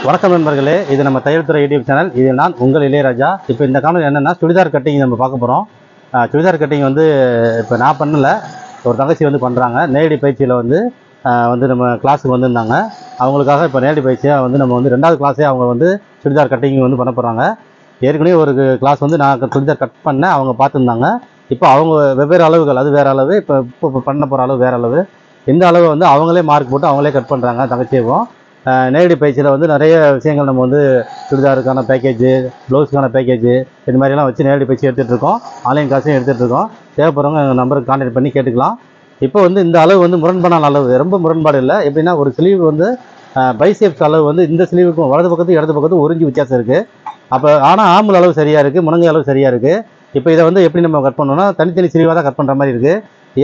வணக்கம் நண்பர்களே, இது நம்ம தையல் துறை யூடியூப் சேனல். இது நான் உங்கள் இளையராஜா. இப்போ இந்த காணொலி என்னென்னா சுடிதார் கட்டிங் நம்ம பார்க்க போகிறோம். சுடிதார் கட்டிங் வந்து இப்போ நான் பண்ணலை, ஒரு தங்கச்சி வந்து பண்ணுறாங்க. நேரடி பயிற்சியில் வந்து நம்ம கிளாஸுக்கு வந்திருந்தாங்க. அவங்களுக்காக இப்போ நேரடி பயிற்சியாக வந்து நம்ம வந்து 2வது கிளாஸே அவங்க வந்து சுடிதார் கட்டிங் வந்து பண்ண போகிறாங்க. ஏற்கனவே ஒரு கிளாஸ் வந்து நான் சுடிதார் கட் பண்ணேன், அவங்க பார்த்துருந்தாங்க. இப்போ அவங்க வெவ்வேறு அளவுகள், அது வேறு அளவு, இப்போ பண்ண போகிற அளவு வேறு அளவு. இந்த அளவு வந்து அவங்களே மார்க் போட்டு அவங்களே கட் பண்ணுறாங்க தங்கச்சியவும். நேரடி பயிற்சியில் வந்து நிறைய விஷயங்கள் நம்ம வந்து சுடிதாருக்கான பேக்கேஜு, ப்ளவுஸுக்கான பேக்கேஜு, இது மாதிரிலாம் வச்சு நேரடி பயிற்சி எடுத்துகிட்ருக்கோம். ஆன்லைன் கிளாஸையும் எடுத்துகிட்ருக்கோம். தேவைப்படுறவங்க எங்கள் நம்பருக்கு கான்டாக்ட் பண்ணி கேட்டுக்கலாம். இப்போ வந்து இந்த அளவு வந்து முரண்பாடான அளவு, ரொம்ப முரண்பாடு இல்லை. எப்படின்னா ஒரு ஸ்லீவ் வந்து பைசெப்ஸ் அளவு வந்து இந்த ஸ்லீவுக்கும் வலது பக்கத்துக்கும் இடது பக்கத்துக்கும் 1 இன்ச் வித்தியாசம் இருக்குது. அப்போ ஆனால் ஆம்பல் அளவு சரியாக இருக்குது, முழங்கை அளவு சரியாக இருக்குது. இப்போ இதை வந்து எப்படி நம்ம கட் பண்ணோம்னா தனித்தனி ஸ்லீவாக தான் கட் பண்ணுற மாதிரி இருக்குது.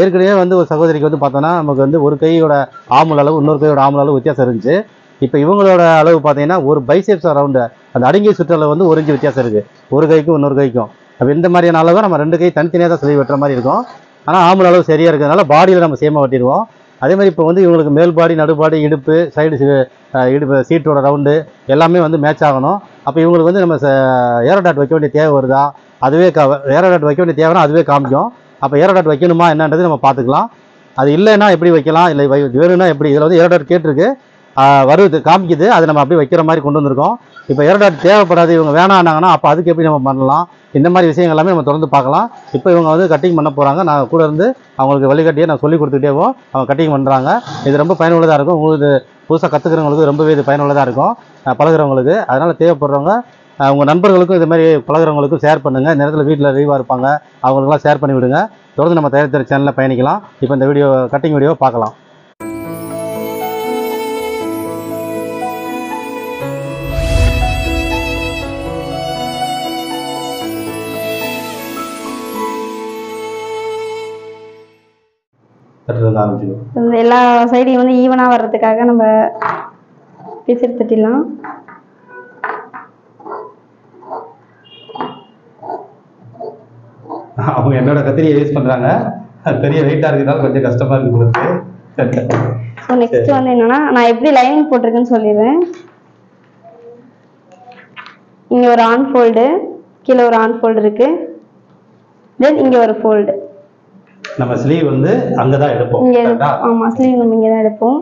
ஏற்கனவே வந்து ஒரு சகோதரிக்கு வந்து பார்த்தோன்னா நமக்கு வந்து ஒரு கையோட ஆம்பல் அளவு இன்னொரு கையோட ஆம்பல் அளவு வித்தியாசம் இருந்துச்சு. இப்போ இவங்களோட அளவு பார்த்தீங்கன்னா ஒரு பைசெப்ஸ் அரவுண்டு அந்த அடங்கிய சுற்றளவு வந்து 1 இன்ச் வித்தியாசம் இருக்குது, ஒரு கைக்கும் இன்னொரு கைக்கும். அப்போ இந்த மாதிரியான அளவு நம்ம 2 கை தனித்தனியாக தான் ஸ்லீவ் வெட்டுற மாதிரி இருக்கும். ஆனால் ஆம்பல் அளவு சரியாக இருக்கிறதுனால பாடியில் நம்ம சேமாக வெட்டிடுவோம். அதே மாதிரி இப்போ வந்து இவங்களுக்கு மேல் பாடி, நடுபாடி, இடுப்பு, சைடு இடுப்பு சீட்டோட ரவுண்டு எல்லாமே வந்து மேட்ச் ஆகணும். அப்போ இவங்களுக்கு வந்து நம்ம ஏரோ டாட் வைக்க வேண்டிய தேவை வருதா, அதுவே ஏரோ டாட் வைக்க வேண்டிய தேவைன்னா அதுவே காமிக்கும். அப்போ ஏரோ டாட் வைக்கணுமா என்னன்றது நம்ம பார்த்துக்கலாம். அது இல்லைன்னா எப்படி வைக்கலாம், இல்லை வேணும்னா எப்படி. இதில் வந்து ஏரோ டாட் கேட்டிருக்கு, வருது காமிக்குது, அதை நம்ம அப்படியே வைக்கிற மாதிரி கொண்டு வந்திருக்கோம். இப்போ ஏரோ டாட் தேவைப்படாது, இவங்க வேணான்னாங்கன்னா அப்போ அதுக்கு எப்படி நம்ம பண்ணலாம், இந்த மாதிரி விஷயங்கள் எல்லாமே நம்ம தொடர்ந்து பார்க்கலாம். இப்போ இவங்க வந்து கட்டிங் பண்ண போகிறாங்க. நான் கூட இருந்து அவங்களுக்கு வழிகாட்டியே நான் சொல்லி கொடுத்துக்கிட்டேவும் அவங்க கட்டிங் பண்ணுறாங்க. இது ரொம்ப பயனுள்ளதாக இருக்கும். உங்களுக்கு புதுசாக கற்றுக்கிறவங்களுக்கு ரொம்பவே இது பயனுள்ளதாக இருக்கும், பழகிறவங்களுக்கு. அதனால் தேவைப்படுறவங்க உங்கள் நண்பர்களுக்கும் இது மாதிரி பழகிறவங்களுக்கும் ஷேர் பண்ணுங்கள். இந்த நேரத்தில் வீட்டில் லீவாக இருப்பாங்க, அவங்களுக்குலாம் ஷேர் பண்ணி விடுங்க. தொடர்ந்து நம்ம தையல் துறை சேனலில் பயணிக்கலாம். இப்போ இந்த வீடியோ கட்டிங் வீடியோ பார்க்கலாம். எல்லா சைடையும் வந்து ஈவனாக வர்றதுக்காக நம்ம பிசு தட்டிடலாம். அவங்க என்னோட கத்திரியை யூஸ் பண்ணுறாங்க, பெரிய வெயிட்டாக இருக்கிறதால கொஞ்சம் கஷ்டமாக இருக்குது உங்களுக்கு. ஸோ நெக்ஸ்ட் வந்து என்னன்னா, நான் எப்படி லைனிங் போட்டிருக்குன்னு சொல்லிடுறேன். இங்கே ஒரு ஆன் ஃபோல்டு, கீழே ஒரு ஆன் ஃபோல்டு இருக்கு, தென் இங்கே ஒரு ஃபோல்டு. நம்ம ஸ்லீவ் வந்து அங்கே தான் எடுப்போம். ஆமாம், ஸ்லீவ் நம்ம இங்கே தான் எடுப்போம்.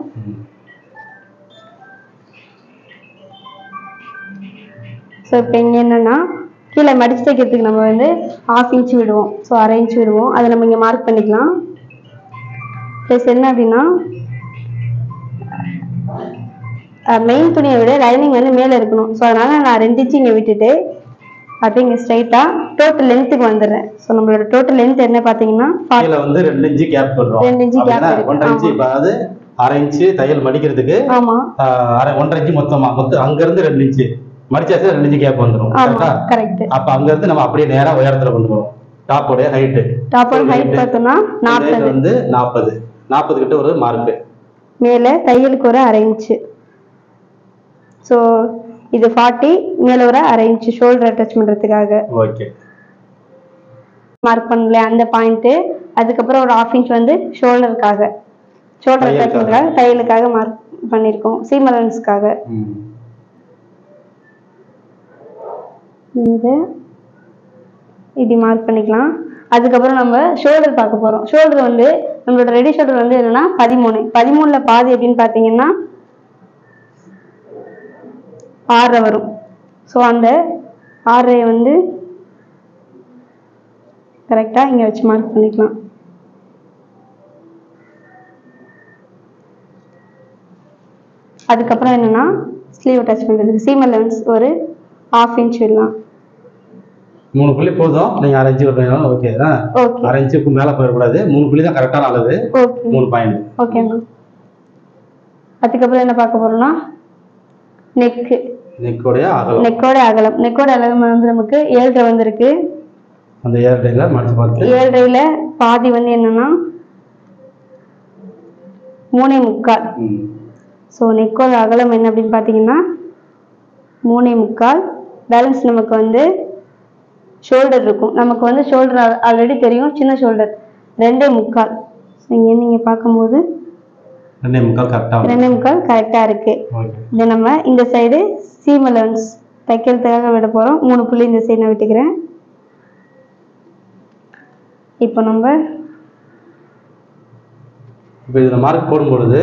ஸோ இப்போ இங்கே என்னன்னா, கீழே மடிச்சு தைக்கிறதுக்கு நம்ம வந்து 1/2 இன்ச் விடுவோம், ஸோ 1/2 இன்ச் விடுவோம். அதை நம்ம இங்கே மார்க் பண்ணிக்கலாம். ப்ளஸ் என்ன அப்படின்னா, மெயின் துணியை விட லைனிங் வந்து மேலே இருக்கணும். ஸோ அதனால நான் 2 இன்ச் இங்கே விட்டுட்டு அப்படியே இங்கே ஸ்ட்ரைட்டாக டோட்டல் லென்த்துக்கு வந்துடுறேன். ஸோ நம்மளோட டோட்டல் லென்த் என்ன பார்த்தீங்கன்னா, வந்து 2 இன்ச் கேப் போடுறோம். 2 இன்ச் கேப் இருக்கு. 1/2 இன்ச், அதாவது 1/2 இன்ச் தையல் மடிக்கிறதுக்கு. ஆமா, 1/2 இன்ச் மொத்தமா அங்க இருந்து 2 இன்ச் மடிச்சாச்சு, 2 இன்ச் கேப் வந்துரும். கரெக்ட். அப்ப அங்க இருந்து நம்ம அப்படியே நேரா உயரத்துல கொண்டு போறோம். டாப்போட ஹைட் பார்த்தோம்னா 40 வந்து 40 கிட்ட ஒரு மார்க். மேல தையலுக்கு ஒரு 1/2 இன்ச். ஸோ இது 40, மேல ஒரு 1/2 இன்ச் ஷோல்டர் அட்டாச் பண்றதுக்காக. ஓகே, மார்க் பண்ணல அந்த பாயிண்ட். அதுக்கப்புறம் ஒரு 1/2 இன்ச் வந்து ஷோல்டருக்காக, ஷோல்டர் அட்டாச்மெண்ட்காக, தையலுக்காக மார்க் பண்ணியிருக்கோம், சீம் அலவன்ஸ்க்காக. இது இப்படி மார்க் பண்ணிக்கலாம். அதுக்கப்புறம் நம்ம ஷோல்டர் பார்க்க போறோம். ஷோல்டர் வந்து நம்மளோட ரெடி ஷோல்டர் வந்து என்னன்னா 13ல பாதி எப்படின்னு பார்த்தீங்கன்னா 6 வரும். ஸோ அந்த 6 வந்து கரெக்டாக இங்கே வச்சு மார்க் பண்ணிக்கலாம். அதுக்கப்புறம் என்னன்னா, ஸ்லீவ் அட்டாச் பண்ணுறதுக்கு சீம் அலவன்ஸ் ஒரு 1/2 இன்ச் விடலாம். 3 புள்ளி போதும், நீங்க 1/2 இன்ச் விடுறீங்க. ஓகே, 1/2 இன்ச்சுக்கு மேல போயிடக்கூடாது. 3 புள்ளி தான் கரெக்டான அளவு. 3 பாயிண்ட். Okay ma'am. அதுக்கப்புறம் என்ன பார்க்க போறோம்னா, நெக்கோட அகலம் வந்து நமக்கு 7.5 வந்திருக்கு. அந்த 7.5ல மடிச்சு பார்த்து 7.5ல பாதி வந்து என்னன்னா 3.25. ஸோ நெக்கோட அகலம் என்ன அப்படின்னு பார்த்தீங்கன்னா 3.25. பேலன்ஸ் நமக்கு வந்து ஷோல்டர் இருக்கும். நமக்கு வந்து ஷோல்டர் ஆல்ரெடி தெரியும், சின்ன ஷோல்டர் 2.25. இங்கே நீங்கள் பார்க்கும்போது 2.25 கரெக்டா 2.25 கரெக்டா இருக்கு. ஓகே. இதை நம்ம இந்த சைடு சீம் அலவன்ஸ் தைக்கிறதுக்காக விட போறோம். 3 புள்ளி இந்த சைடு நான் விட்டுக்கிறேன். இப்போ நம்ம இதில் மார்க் போடும்பொழுது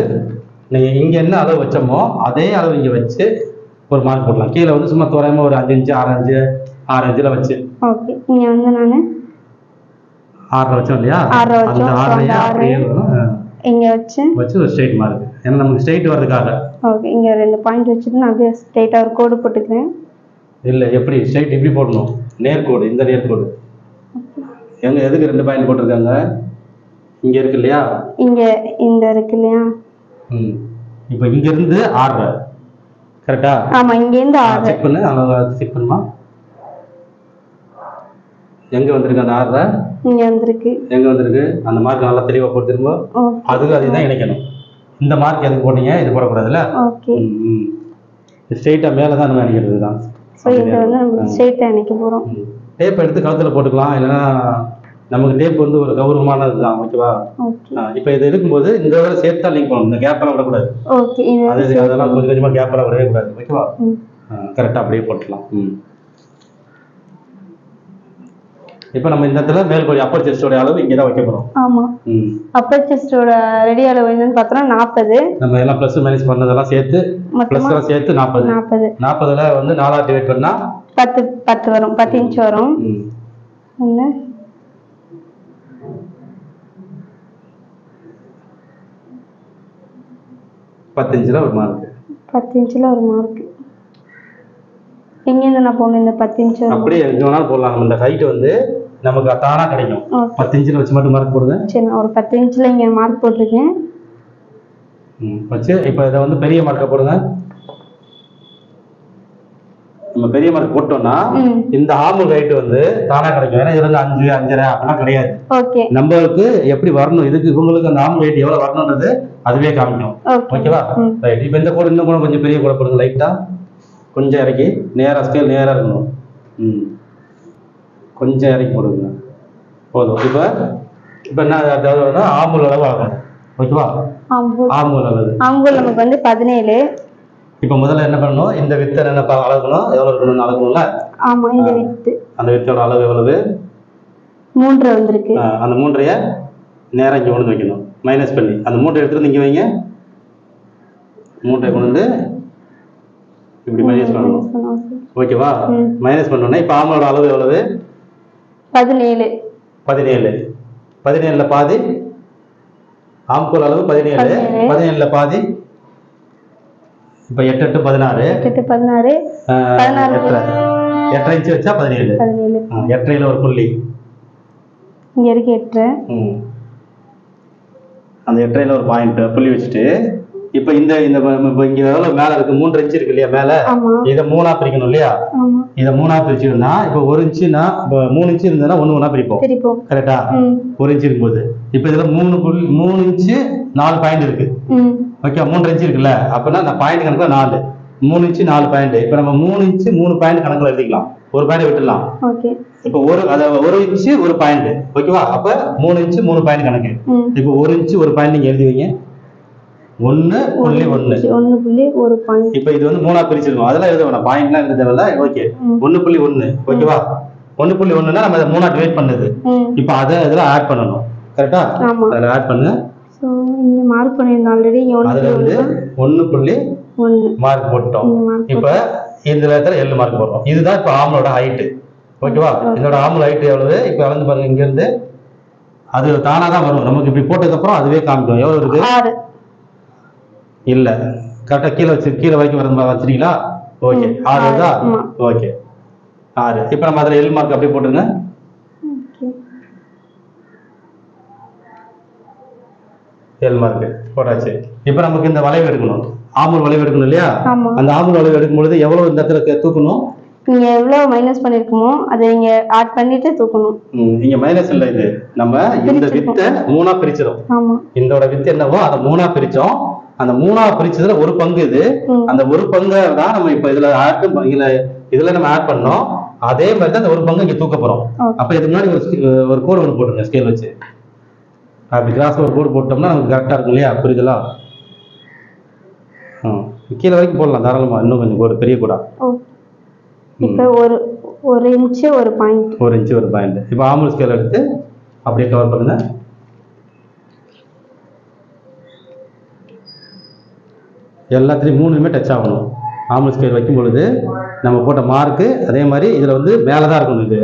நீங்கள் இங்கே என்ன அளவு வச்சோமோ அதே அளவு இங்கே வச்சு ஒரு மார்க் போடலாம். கீழே வந்து சும்மா தோராயமாக ஒரு 5 இன்ச்சு 6 இன்ச்சில் வச்சு. ஓகே. இங்கே வந்து நான் 6 வச்சோம் இல்லையா? 6 வச்சோம். அந்த 6 அப்படியே இங்கே வச்சு ஒரு ஸ்ட்ரெயிட் மார்க். ஏன்னா நமக்கு ஸ்ட்ரெயிட் வர்றதுக்காக. ஓகே. இங்கே 2 பாயிண்ட் வச்சுட்டு நான் அப்படியே ஸ்ட்ரெயிட்டாக ஒரு கோடு போட்டுக்கிறேன். இல்லை, எப்படி ஸ்ட்ரெயிட் இப்படி போடணும். நேர்கோடு, இந்த நேர்கோடு. எங்க எதுக்கு 2 பாயிண்ட் போட்டிருக்காங்க? இங்க இருக்கு இல்லையா? இந்த இருக்கு இல்லையா? இப்போ இங்க இருந்து 6 கரெக்டா? ஆமா, இங்க இருந்து 6 செக் பண்ணு. அளவு செக் பண்ணுமா? எங்க வந்திருக்கு அந்த 6? இங்க வந்திருக்கு. எங்க வந்திருக்கு? அந்த மார்க் நல்லா தெளிவா போட்டுருங்க. அதுக்கு அதுதான் இணைக்கணும். இந்த மார்க் எதுக்கு போட்டீங்க? இது போடக்கூடாதுல்ல? ஓகே. ஸ்ட்ரெயிட்டா மேல தான் நம்ம இணைக்கிறது தான். சோ இத வந்து நம்ம ஸ்ட்ரெயிட்டா இணைக்க போறோம். டேப் எடுத்து கழுத்துல போட்டுக்கலாம். இல்லைன்னா நமக்கு டேப் வந்து ஒரு கௌரவமானது தான். ஓகேவா? இப்போ இது இருக்கும்போது இந்த வேலை சேர்த்தா லிங்க் பண்ணணும். இந்த கேப் எல்லாம் விடக்கூடாது. ஓகே. அதெல்லாம் கொஞ்சம் கொஞ்சமா கேப் எல்லாம் விடவே கூடாது. ஓகேவா? கரெக்டா அப்படியே போட்டுக்கலாம். இப்போ நம்ம இந்த இடத்துல மேல்படி அப்பர் செஸ்டோட அளவு இங்கே தான் வைக்க போறோம். ஆமா. அப்பர் செஸ்டோட ரெடி அளவு என்னன்னு பார்த்தோம்னா 40. நம்ம எல்லாம் பிளஸ் மைனஸ் பண்ணதெல்லாம் சேர்த்து பிளஸ் எல்லாம் சேர்த்து 40. 40ல வந்து 4 டிவைட் பண்ணா 10 வரும். 10 இன்ச் வரும். என்ன 10 இன்ச்ல ஒரு மார்க். 10 இன்ச்ல ஒரு மார்க். எங்க இருந்து நான் போணும் இந்த 10 இன்ச்? அப்படியே எங்க வேணாலும் போடலாம். இந்த ஹைட் வந்து நமக்கு தானா கிடைக்கும். 10 இன்ச்ல வச்சு மட்டும் மார்க் போடுங்க. சரி, நான் ஒரு 10 இன்ச்ல இங்க மார்க் போட்டுருக்கேன். வச்சு இப்போ இதை வந்து பெரிய மார்க்கை போடுங்க. நம்ம பெரிய மார்க் போட்டோம்னா இந்த ஆர்மூல் ஹைட் வந்து தானா கிடைக்கும். ஏன்னா இதுல 5 5.5 அப்படிலாம் கிடையாது. ஓகே. நம்மளுக்கு எப்படி வரணும், இதுக்கு இவங்களுக்கு அந்த ஆர்மூல் ஹைட் எவ்வளவு வரணும்ன்றது அதுவே காமிக்கும். ஓகேவா? ரைட். இப்போ இந்த கூட இன்னும் கூட கொஞ்சம் பெரிய கூட போடுங்க. லைட்டா கொஞ்சம் இறக்கி நேரா ஸ்கேல் நேரா இருக்கணும். கொஞ்சம் இறக்கி போடுங்க. போதும். இப்போ என்ன ஆர்மூல் அளவு ஆகும். ஓகேவா? ஆர்மூல் அளவு நமக்கு வந்து 17. இப்போ முதல்ல என்ன பண்ணணும்? இந்த வித்தை என்ன அளக்கணும்? எவ்வளவு இருக்கணும்னு அளக்கணும்ல? ஆமா. இந்த வித்து, அந்த வித்தோட அளவு எவ்வளவு? 3 வந்திருக்கு. அந்த 3 நேரா இங்க கொண்டு வைக்கணும். மைனஸ் பண்ணி அந்த 3 எடுத்துட்டு இங்க வைங்க. 3 கொண்டு வந்து இப்படி மைனஸ் பண்ணணும். ஓகேவா? மைனஸ் பண்ணோம்னா இப்போ ஆமலோட அளவு எவ்வளவு? 17. 17ல பாதி ஆம்கோல் அளவு 17. 17ல பாதி இப்போ 8 8 16. 8 8 இன்ச் வச்சா 17. 8ல ஒரு புள்ளி இங்க இருக்கு. 8 அந்த 8ல ஒரு பாயிண்ட் புள்ளி வச்சுட்டு இப்போ இந்த இங்க எவ்வளவு மேல இருக்கு? 3 இன்ச் இருக்கு இல்லையா மேல? இதை 3ஆ பிரிக்கணும் இல்லையா? இதை 3ஆ பிரிச்சுன்னா இப்போ 1 இன்ச்சுனா இப்போ 3 இன்ச் இருந்ததுன்னா 1 பிரிப்போம். கரெக்டா? 1 இன்ச் இருக்கும்போது இப்போ இதுல 3 இன்ச்சு 4 பாயிண்ட் இருக்கு. ஓகே. 3 இன்ச் இருக்குல்ல? அப்படின்னா அந்த பாயிண்ட் கணக்குல 4. 3 இன்ச்சு 4 பாயிண்ட். இப்போ நம்ம 3 இன்ச்சு 3 பாயிண்ட் கணக்குல எழுதிக்கலாம். ஒரு பாயிண்ட் விட்டுடலாம். இப்போ 1 இன்ச்சு 1 பாயிண்ட். ஓகேவா? அப்ப 3 இன்ச்சு 3 பாயிண்ட் கணக்கு. இப்போ 1 இன்ச்சு 1 பாயிண்ட் நீங்க எழுதி வைங்க. 1.1 பாயிண்ட். இப்போ இது வந்து 3ஆ பிரிச்சிருக்கோம். அதெல்லாம் எழுத வேணாம். பாயிண்ட்லாம் எழுத தேவையில்ல. ஓகே. 1.1. ஓகேவா? 1.1னா நம்ம இதை 3ஆ டிவைட் பண்ணது. இப்போ அதை இதுல ஆட் பண்ணணும். கரெக்டா? அதுல ஆட் பண்ணுங்க. சோ இங்க மார்க் பண்ணிருந்தோம் ஆல்ரெடி. அதுல வந்து 1.1 மார்க் போட்டோம். இப்போ இந்த இடத்துல L மார்க் போடுறோம். இதுதான் இப்போ ஆர்மோட ஹைட். ஓகேவா? இதோட ஆர்மல் ஹைட் எவ்வளவு? இப்போ அளந்து பாருங்க. இங்க இருந்து அது தானா தான் வரும். நமக்கு இப்படி போட்டதுக்கு அப்புறம் அதுவே காமிக்கும். எவ்வளவு இருக்கு? 6 இல்ல. கரெக்டா கீழே வரைக்கும் வச்சிருக்கீங்களா? ஓகே. 6 தான். ஓகே. 6. இப்போ நம்ம அதுல L மார்க் அப்படியே போட்டுருங்க. L மார்க் போட்டாச்சு. இப்போ நமக்கு இந்த வளைவு எடுக்கணும். ஆர்மூல் வளைவு எடுக்கணும் இல்லையா? அந்த ஆர்மூல் வளைவு எடுக்கும்போது எவ்வளவு இந்த இடத்துல தூக்கணும்? நீங்க எவ்வளவு மைனஸ் பண்ணிருக்கோமோ அதை நீங்க ஆட் பண்ணிட்டு தூக்கணும். இங்க மைனஸ் இல்ல. இது நம்ம இந்த வித்தை 3ஆ பிரிச்சிரோம். இதோட வித்து என்னவோ அதை 3ஆ பிரிச்சோம். அந்த 3ஆ பிரிச்சதுல ஒரு பங்கு இது. அந்த ஒரு பங்கு தான் நம்ம இப்ப இதுல இதுல நம்ம ஆட் பண்ணோம். அதே மாதிரி தான் அந்த ஒரு பங்கு இங்க தூக்க போறோம். அப்ப இதுக்கு முன்னாடி ஒரு கோடு ஒன்று போட்டுருங்க ஸ்கேல் வச்சு. அப்படி கிராஸ் ஒரு கோடு போட்டோம்னா நமக்கு கரெக்டா இருக்கும் இல்லையா? புரியுதுங்களா? கீழே வரைக்கும் போடலாம் தாராளமாக, இன்னும் கொஞ்சம் ஒரு பெரிய கூடா. இப்போ ஒரு இன்ச்சு ஒரு பாயிண்ட். 1 inch 1 point. இப்போ ஆம்பூல் ஸ்கேல் எடுத்து அப்படியே கவர் பண்ணுங்க. எல்லாத்துலேயும் 3மே டச் ஆகணும். ஆம்பூல் ஸ்கேல் வைக்கும் பொழுது நம்ம போட்ட மார்க்கு அதே மாதிரி இதில் வந்து மேலே தான் இருக்கணும், இது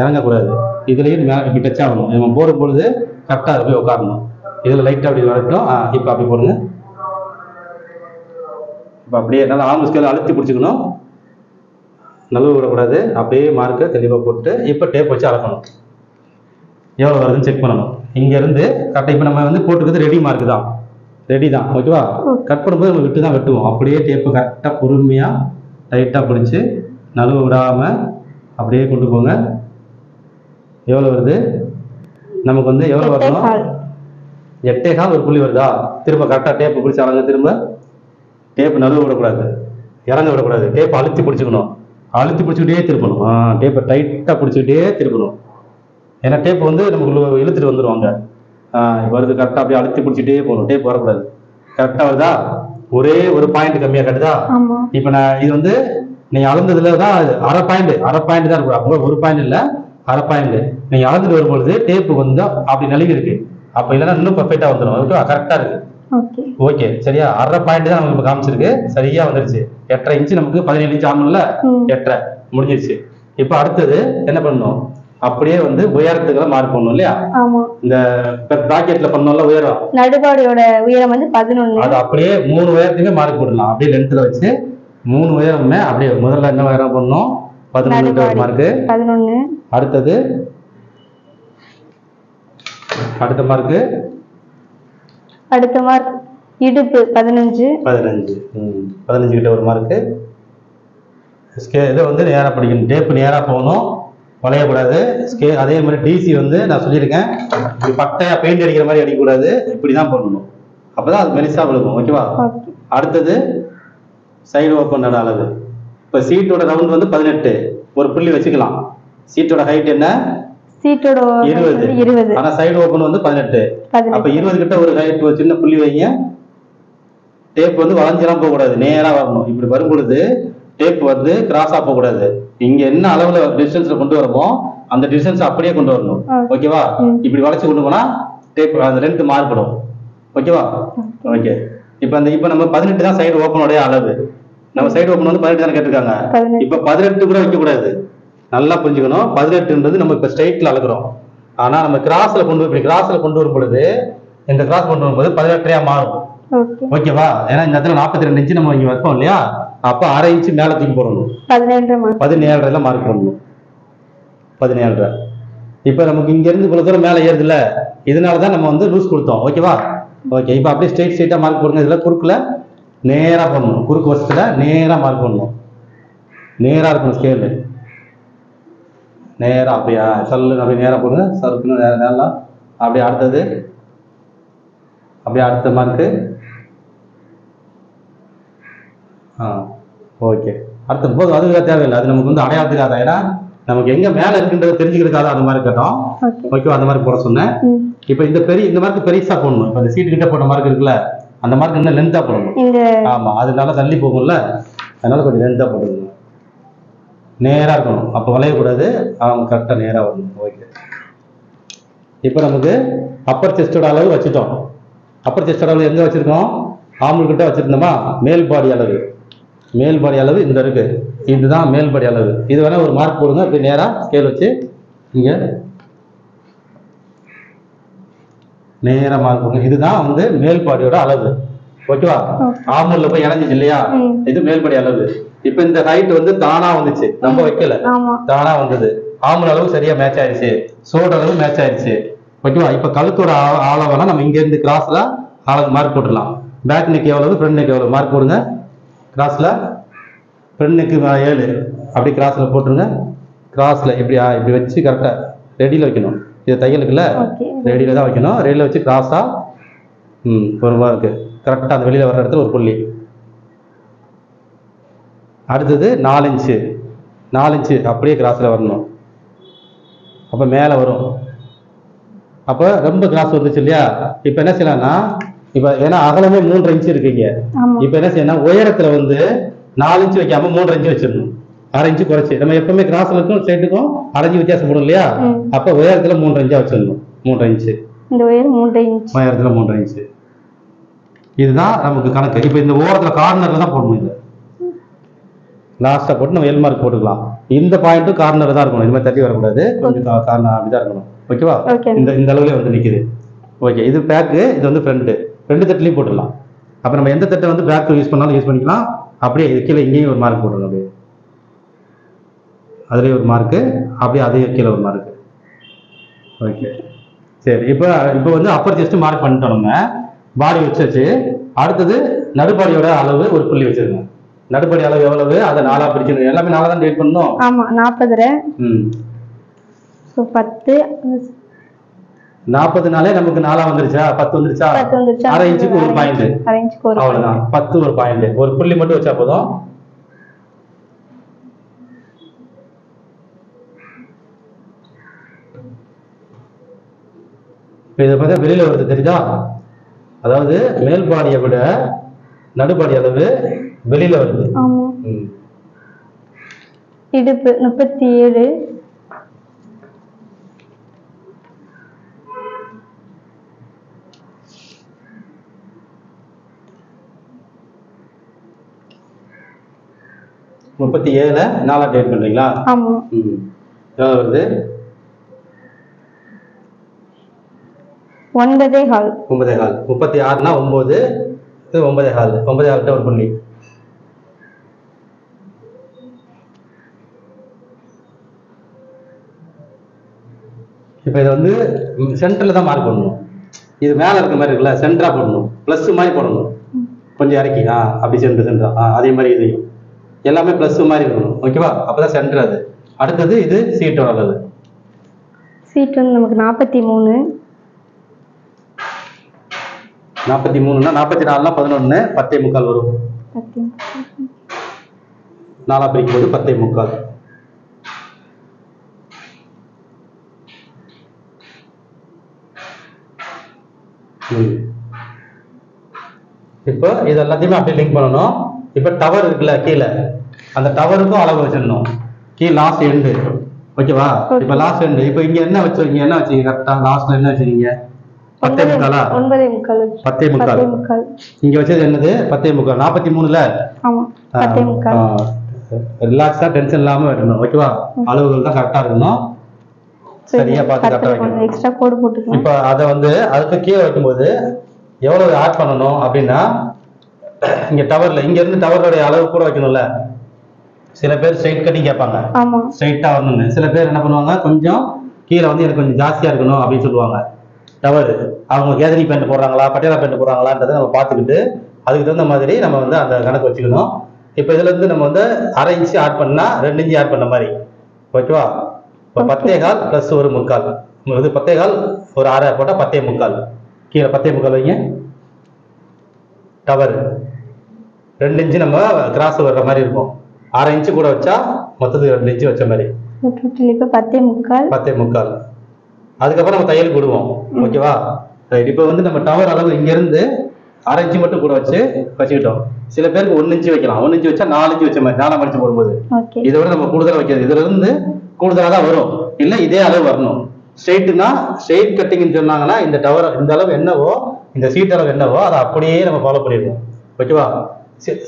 இறங்கக்கூடாது. இதுலேயும் இப்படி டச் ஆகணும். நம்ம போடும் பொழுது கரெக்டாக போய் உட்காரணும். இதில் லைட்டாக அப்படி வரட்டும். இப்போ அப்படி போடுங்க. இப்போ அப்படியே நல்லா ஆம்பூல் ஸ்கேல் அழுத்தி பிடிச்சிக்கணும், நழுவ விடக்கூடாது. அப்படியே மார்க்கை தெளிவாக போட்டு இப்போ டேப் வச்சு அளக்கணும். எவ்வளோ வருதுன்னு செக் பண்ணணும். இங்கேருந்து கரெக்டாக இப்போ நம்ம வந்து போட்டுக்கிறது ரெடி மார்க்கு தான், ரெடி தான். ஓகேவா? கட் பண்ணும்போது நம்ம விட்டு தான் வெட்டுவோம். அப்படியே டேப்பு கரெக்டாக பொறுமையாக டைட்டாக பிடிச்சி நழுவ விடாமல் அப்படியே கொண்டு போங்க. எவ்வளோ வருது நமக்கு வந்து? எவ்வளோ வரணும்? 8.25 ஒரு புள்ளி வருதா? திரும்ப கரெக்டாக டேப்பு பிடிச்சி அளங்க. திரும்ப டேப்பு நழுவ விடக்கூடாது, இறங்க விடக்கூடாது. டேப்பை அழுத்தி பிடிச்சிக்கணும், அழுத்தி பிடிச்சிக்கிட்டே திருப்பணும். டேப்பை டைட்டாக பிடிச்சிக்கிட்டே திருப்பணும். ஏன்னா டேப் வந்து நமக்கு இழுத்துட்டு வந்துடுவாங்க. வருது கரெக்டாக அப்படியே அழுத்தி பிடிச்சிட்டே போகணும். டேப் வரக்கூடாது. கரெக்டாக வருதா? ஒரே ஒரு பாயிண்ட் கம்மியாக கட்டுதா? இப்போ நான் இது வந்து நீங்கள் அளந்ததுல தான் அரை பாயிண்ட் தான் இருக்கும். அப்போ ஒரு பாயிண்ட் இல்லை, அரை பாயிண்ட். நீங்கள் அளந்துட்டு வரும்பொழுது டேப்பு வந்து அப்படி நழுவி இருக்கு. அப்போ இல்லைன்னா இன்னும் பர்ஃபெக்டாக வந்துடும். ஓகேவா? கரெக்டாக இருக்கு. ஓகே சரியா? அரை பாயிண்ட் தான் நமக்கு இப்போ காமிச்சிருக்கு. சரியா வந்துருச்சு. 8.5 இன்ச்சு நமக்கு 17 இன்ச்சு ஆகணும்ல, 8.5 முடிஞ்சிருச்சு. இப்போ அடுத்தது என்ன பண்ணணும்? அப்படியே வந்து உயரத்துக்கு மார்க் பண்ணணும் இல்லையா? இந்த பிராக்கெட்ல பண்ணோம்ல உயரம், நடுபாடியோட உயரம் வந்து 11. அது அப்படியே 3 உயரத்துக்கு மார்க் போடலாம். அப்படியே லென்த்ல வச்சு 3 உயரமே அப்படியே முதல்ல என்ன உயரம் பண்ணணும்? 11 மார்க். 11. அடுத்தது அடுத்த மார்க் இடுப்பு 15 கிட்ட ஒரு மார்க். இதை வந்து நேராக படிக்கணும். டேப்பு நேராக போகணும், வளையக்கூடாது. அதே மாதிரி டிசி வந்து நான் சொல்லியிருக்கேன், இப்படி பட்டையா பெயிண்ட் அடிக்கிற மாதிரி அடிக்கக்கூடாது. இப்படி தான் பண்ணணும். அப்போதான் அது மெலிசா விழுகும். ஓகேவா? அடுத்தது சைடு ஓப்பன் அளவு. இப்போ சீட்டோட ரவுண்ட் வந்து 18 ஒரு புள்ளி வச்சுக்கலாம். சீட்டோட ஹைட் என்ன? சீட்டோட 20. ஆனால் சைடு ஓப்பன் வந்து 18. அப்போ 20 கிட்ட ஒரு ஹைட் ஒரு சின்ன புள்ளி வைங்க. டேப் வந்து வளைஞ்செல்லாம் போகக்கூடாது, நேராக வரணும். இப்படி வரும் பொழுது டேப் வந்து கிராஸா போகக்கூடாது. இங்க என்ன அளவுல டிஸ்டன்ஸ்ல கொண்டு வரமோ அந்த டிஸ்டன்ஸ் அப்படியே கொண்டு வரணும். ஓகேவா? இப்படி வளைச்சு கொண்டு போனா டேப் அந்த லென்த் மாறுபடும். ஓகேவா? ஓகே. இப்போ நம்ம 18 தான் சைடு ஓப்பனோட அளவு. நம்ம சைடு ஓப்பன் வந்து 18 தான் கேட்டிருக்காங்க. இப்போ 18 கூட வைக்க கூடாது. நல்லா புரிஞ்சுக்கணும். 18ன்றது நம்ம இப்போ ஸ்ட்ரைட்ல அளக்குறோம். ஆனா நம்ம கிராஸ்ல கொண்டு இப்படி கிராஸ்ல கொண்டு வரும் பொழுது இந்த கிராஸ் கொண்டு வரும்போது 18 மாறும். ஓகேவா? ஏன்னா இந்த இடத்துல 42 இன்ச்சு நம்ம இங்க வைப்போம் இல்லையா? அப்ப 1/2 இன்ச்சு மேல தூக்கி போடணும். 17 மார்க் பண்ணணும். 17. இப்ப நமக்கு இங்க இருந்து இவ்வளவு தூரம் மேல ஏறுதுல, இதனாலதான் நம்ம வந்து லூஸ் கொடுத்தோம். ஓகேவா? ஓகே. இப்ப அப்படியே ஸ்ட்ரைட்டா மார்க் போடுங்க. இதுல குறுக்குல நேரா பண்ணணும். குறுக்கு வருஷத்துல நேரா மார்க் பண்ணணும். நேரா இருக்கணும் ஸ்கேல். நேரா அப்படியா சல்லு அப்படியே நேரா போடுங்க. சருக்குன்னு நேரா அப்படியே அடுத்தது அப்படியே அடுத்த மார்க்கு. ஓகே. அடுத்த போதும், அதுக்காக தேவையில்லை. அது நமக்கு வந்து அடையாளத்துக்காக, ஏன்னா நமக்கு எங்க மேல இருக்குன்றது தெரிஞ்சுக்கிறதுக்காக அந்த மாதிரி கேட்டோம். ஓகேவா? அந்த மாதிரி போட சொன்னேன். இப்போ இந்த மார்க் பெருசா போடணும். இப்போ இந்த சீட்டு கிட்ட போட்ட மார்க் இருக்குல்ல, அந்த மார்க் இன்னும் லென்த்தா போடணும். ஆமா, அது நல்லா தள்ளி போகும்ல, அதனால கொஞ்சம் லென்த்தா போடணும். நேரா இருக்கணும். அப்போ வளையக்கூடாது. அவங்க கரெக்டா நேரா வரணும். ஓகே. இப்போ நமக்கு அப்பர் செஸ்டோட அளவு வச்சுட்டோம். அப்பர் செஸ்டோட அளவு எங்க வச்சிருக்கோம்? ஆம்பூல் கிட்ட வச்சிருந்தோமா? மேல் பாடி அளவு. மேல் பாடி அளவு இந்த இருக்கு. இதுதான் மேல் பாடி அளவு. இது வேணா ஒரு மார்க் போடுங்க. அப்படி நேரா ஸ்கேல் வச்சு இங்க நேரா மார்க் போடுங்க. இதுதான் வந்து மேல் பாடியோட அளவு. ஓகேவா? ஆம்பூல்ல போய் இணைஞ்சிச்சு இல்லையா? இது மேல் பாடி அளவு. இப்ப இந்த ஹைட் வந்து தானா வந்துச்சு, நம்ம வைக்கல, தானா வந்தது. ஆம்பூல் அளவு சரியா மேட்ச் ஆயிடுச்சு, சோடு அளவு மேட்ச் ஆயிடுச்சு. ஓகேவா? இப்ப கழுத்தோட அளவுனா நம்ம இங்க இருந்து கிராஸ்ல அளவு மார்க் போட்டுடலாம். பேக் நெக் எவ்வளவு, ஃப்ரண்ட் நெக் எவ்வளவு மார்க் போடுங்க. கிராஸ்ல ஃப்ரண்ட் நெக்கு 7 அப்படி கிராஸ்ல போட்டுருங்க. கிராஸ்ல இப்படி வச்சு கரெக்டா ரெடியில வைக்கணும். இது தையலுக்குல ரெடியில தான் வைக்கணும். ரெடியில வச்சு கிராஸா ஒரு மார்க்கு கரெக்டா அந்த வெளியில வர்ற இடத்துல ஒரு புள்ளி. அடுத்தது 4 இன்ச்சு அப்படியே கிராஸ்ல வரணும். அப்ப மேல வரும். அப்ப ரொம்ப கிராஸ் வந்துச்சு இல்லையா? இப்ப என்ன செய்யலாம்னா இப்போ ஏன்னா அகலமே 3 இன்ச் இருக்குங்க. ஆமா இப்போ என்ன செய்யணும், உயரத்துல வந்து 4 இன்ச் வைக்காம 3 இன்ச் வச்சிடணும். 1/2 இன்ச் குறைச்சி. நம்ம எப்பவுமே கிராஸ்ல இருக்கும் ஸ்ட்ரைட்டுக்கும் 1/2 இன்ச் வித்தியாசப்படும் இல்லையா? அப்ப உயரத்துல 3 இன்ச்சா வச்சிடணும். 3 இன்ச். இந்த உயரம் 3 இன்ச். உயரத்துல 3 இன்ச். இதுதான் நமக்கு கணக்கு. இப்போ இந்த ஓரத்துல கார்னர்ல தான் போடணும். இது லாஸ்டா போட்டு நம்ம எல் மார்க் போட்டுக்கலாம். இந்த பாயிண்ட்டும் கார்னர் தான் இருக்கணும். இது மாதிரி தட்டி வரக்கூடாது. கொஞ்சம் கார்னர் அப்படிதான் இருக்கணும். ஓகேவா? இந்த அளவுல வந்து நிக்குது. ஓகே, இது பேக்கு, இது வந்து ஃப்ரண்ட். 2 தட்டுலையும் போட்டுடலாம். அப்ப நம்ம எந்த தட்டை வந்து பேக் யூஸ் பண்ணாலும் யூஸ் பண்ணிக்கலாம். அப்படியே இது கீழே இங்கேயும் ஒரு மார்க் போட்டுருங்க. அப்படியே அதுலேயும் ஒரு மார்க்கு, அப்படியே அதே கீழே ஒரு மார்க்கு. ஓகே சரி. இப்போ வந்து அப்பர் செஸ்ட் மார்க் பண்ணிட்டோம். நம்ம பாடி வச்சாச்சு. அடுத்தது நடுப்பாடியோட அளவு ஒரு புள்ளி வச்சிருங்க. நடுப்படி அளவு எவ்வளவு, அதை 4ஆ பிரிச்சிருங்க. எல்லாமே 4ஆ தான் டிவைட் பண்ணணும். ஆமா 40. சோ 10 40 நமக்கு 4ஆ வந்துருச்சா? 10 வந்துருச்சா? 1/2 இன்ச்சுக்கு ஒரு பாயிண்ட். அவ்வளவுதான். 10 ஒரு பாயிண்ட். ஒரு புள்ளி மட்டும் வச்சா போதும். இதை பார்த்தா வெளியில வருது, தெரியுதா? அதாவது மேல் பாடியை விட நடுப்பாடி அளவு வெளியில வருது. ஆமா. இடுப்பு 37. முப்பத்தி 7 4ஆ டிவைட் பண்றீங்களா? ஆமா. எவ்வளவு வருது? 9.25. 9.25. 36னா 9, இது 9.25. 9.25 ஒரு புள்ளி. இப்போ இதை வந்து சென்டர்ல தான் மார்க் பண்ணணும். இது மேல இருக்க மாதிரி இருக்குல்ல, சென்டரா போடணும். பிளஸ் மாதிரி போடணும். கொஞ்சம் இறக்கி அப்படி சென்டரா. அதே மாதிரி இதையும் எல்லாமே பிளஸ் மாதிரி இருக்கணும். ஓகேவா? அப்பதான் சென்டர். அது அடுத்தது இது சீட்டோட அளவு. சீட் வந்து நமக்கு 43. 43னா 44னா 11, 10.25 வரும். 4ஆ பிரிக்கும் போது 10.25. இப்போ இது எல்லாத்தையுமே அப்படியே லிங்க் பண்ணணும். இப்போ டவர் இருக்குல்ல கீழே, அந்த டவருக்கும் அளவு வச்சிடணும். கீழே லாஸ்ட் எண்டு. ஓகேவா? இப்போ லாஸ்ட் எண்டு. இப்போ இங்க என்ன வச்சீங்க கரெக்டா? லாஸ்ட்ல என்ன வச்சீங்க? 10.25. 10.25. இங்க வச்சது என்னது? 10.25. 43ல. ஆமா 10.25. ரிலாக்ஸா டென்ஷன் இல்லாம வெட்டணும். ஓகேவா? அளவுகள் தான் கரெக்டா இருக்கணும். சரியா பார்த்து கரெக்டா வைக்கணும். எக்ஸ்ட்ரா கோடு போட்டுக்கலாம். இப்போ அதை வந்து அதுக்கு கீழே வைக்கும்போது எவ்வளவு ஆட் பண்ணணும் அப்படின்னா, இங்க டவர்ல இங்க இருந்து டவரோட அளவு கூட வைக்கணும்ல. சில பேர் ஸ்ட்ரைட் கட்டிங் கேட்பாங்க. ஸ்ட்ரைட்டா வரணும்னு. சில பேர் என்ன பண்ணுவாங்க, கொஞ்சம் கீழே வந்து எனக்கு கொஞ்சம் ஜாஸ்தியா இருக்கணும் அப்படின்னு சொல்லுவாங்க. டவர் அவங்க கேதரி பேண்ட் போடுறாங்களா, பட்டியாலா பேண்ட் போடுறாங்களான்றதை நம்ம பார்த்துக்கிட்டு அதுக்கு தகுந்த மாதிரி நம்ம வந்து அந்த கணக்கு வச்சுக்கணும். இப்போ இதுல இருந்து நம்ம வந்து 1/2 இன்ச்சு ஆட் பண்ணா 2 இன்ச்சு ஆட் பண்ண மாதிரி. ஓகேவா? இப்போ 10.25 பிளஸ் ஒரு 3/4. இது 10.25 ஒரு 1/2 போட்டா 10.25. கீழே 10.25 வைங்க. டவர் 2 இன்ச்சு நம்ம கிராஸ் வர்ற மாதிரி இருக்கும். 1/2 இன்ச்சு கூட வச்சா மொத்தத்துக்கு 2 இன்ச்சு வச்ச மாதிரி. 10.25. அதுக்கப்புறம் நம்ம தையல் போடுவோம். ஓகேவா? இப்போ வந்து நம்ம டவர் அளவு இங்க இருந்து 1/2 இன்ச்சு மட்டும் கூட வச்சுக்கிட்டோம். சில பேருக்கு 1 இன்ச்சு வைக்கலாம். 1 இன்ச்சு வச்சா 4 இன்ச்சு வச்ச மாதிரி 4ஆ மடிச்சு போடும்போது. இதை விட நம்ம கூடுதலா வைக்கிறது. இதுல இருந்து கூடுதலா தான் வரும். இல்ல இதே அளவு வரணும். ஸ்ட்ரெயிட்னா ஸ்ட்ரெயிட் கட்டிங்னு சொன்னாங்கன்னா இந்த டவர் இந்த அளவு என்னவோ, இந்த சீட் அளவு என்னவோ அதை அப்படியே நம்ம ஃபாலோ பண்ணிடுவோம். ஓகேவா?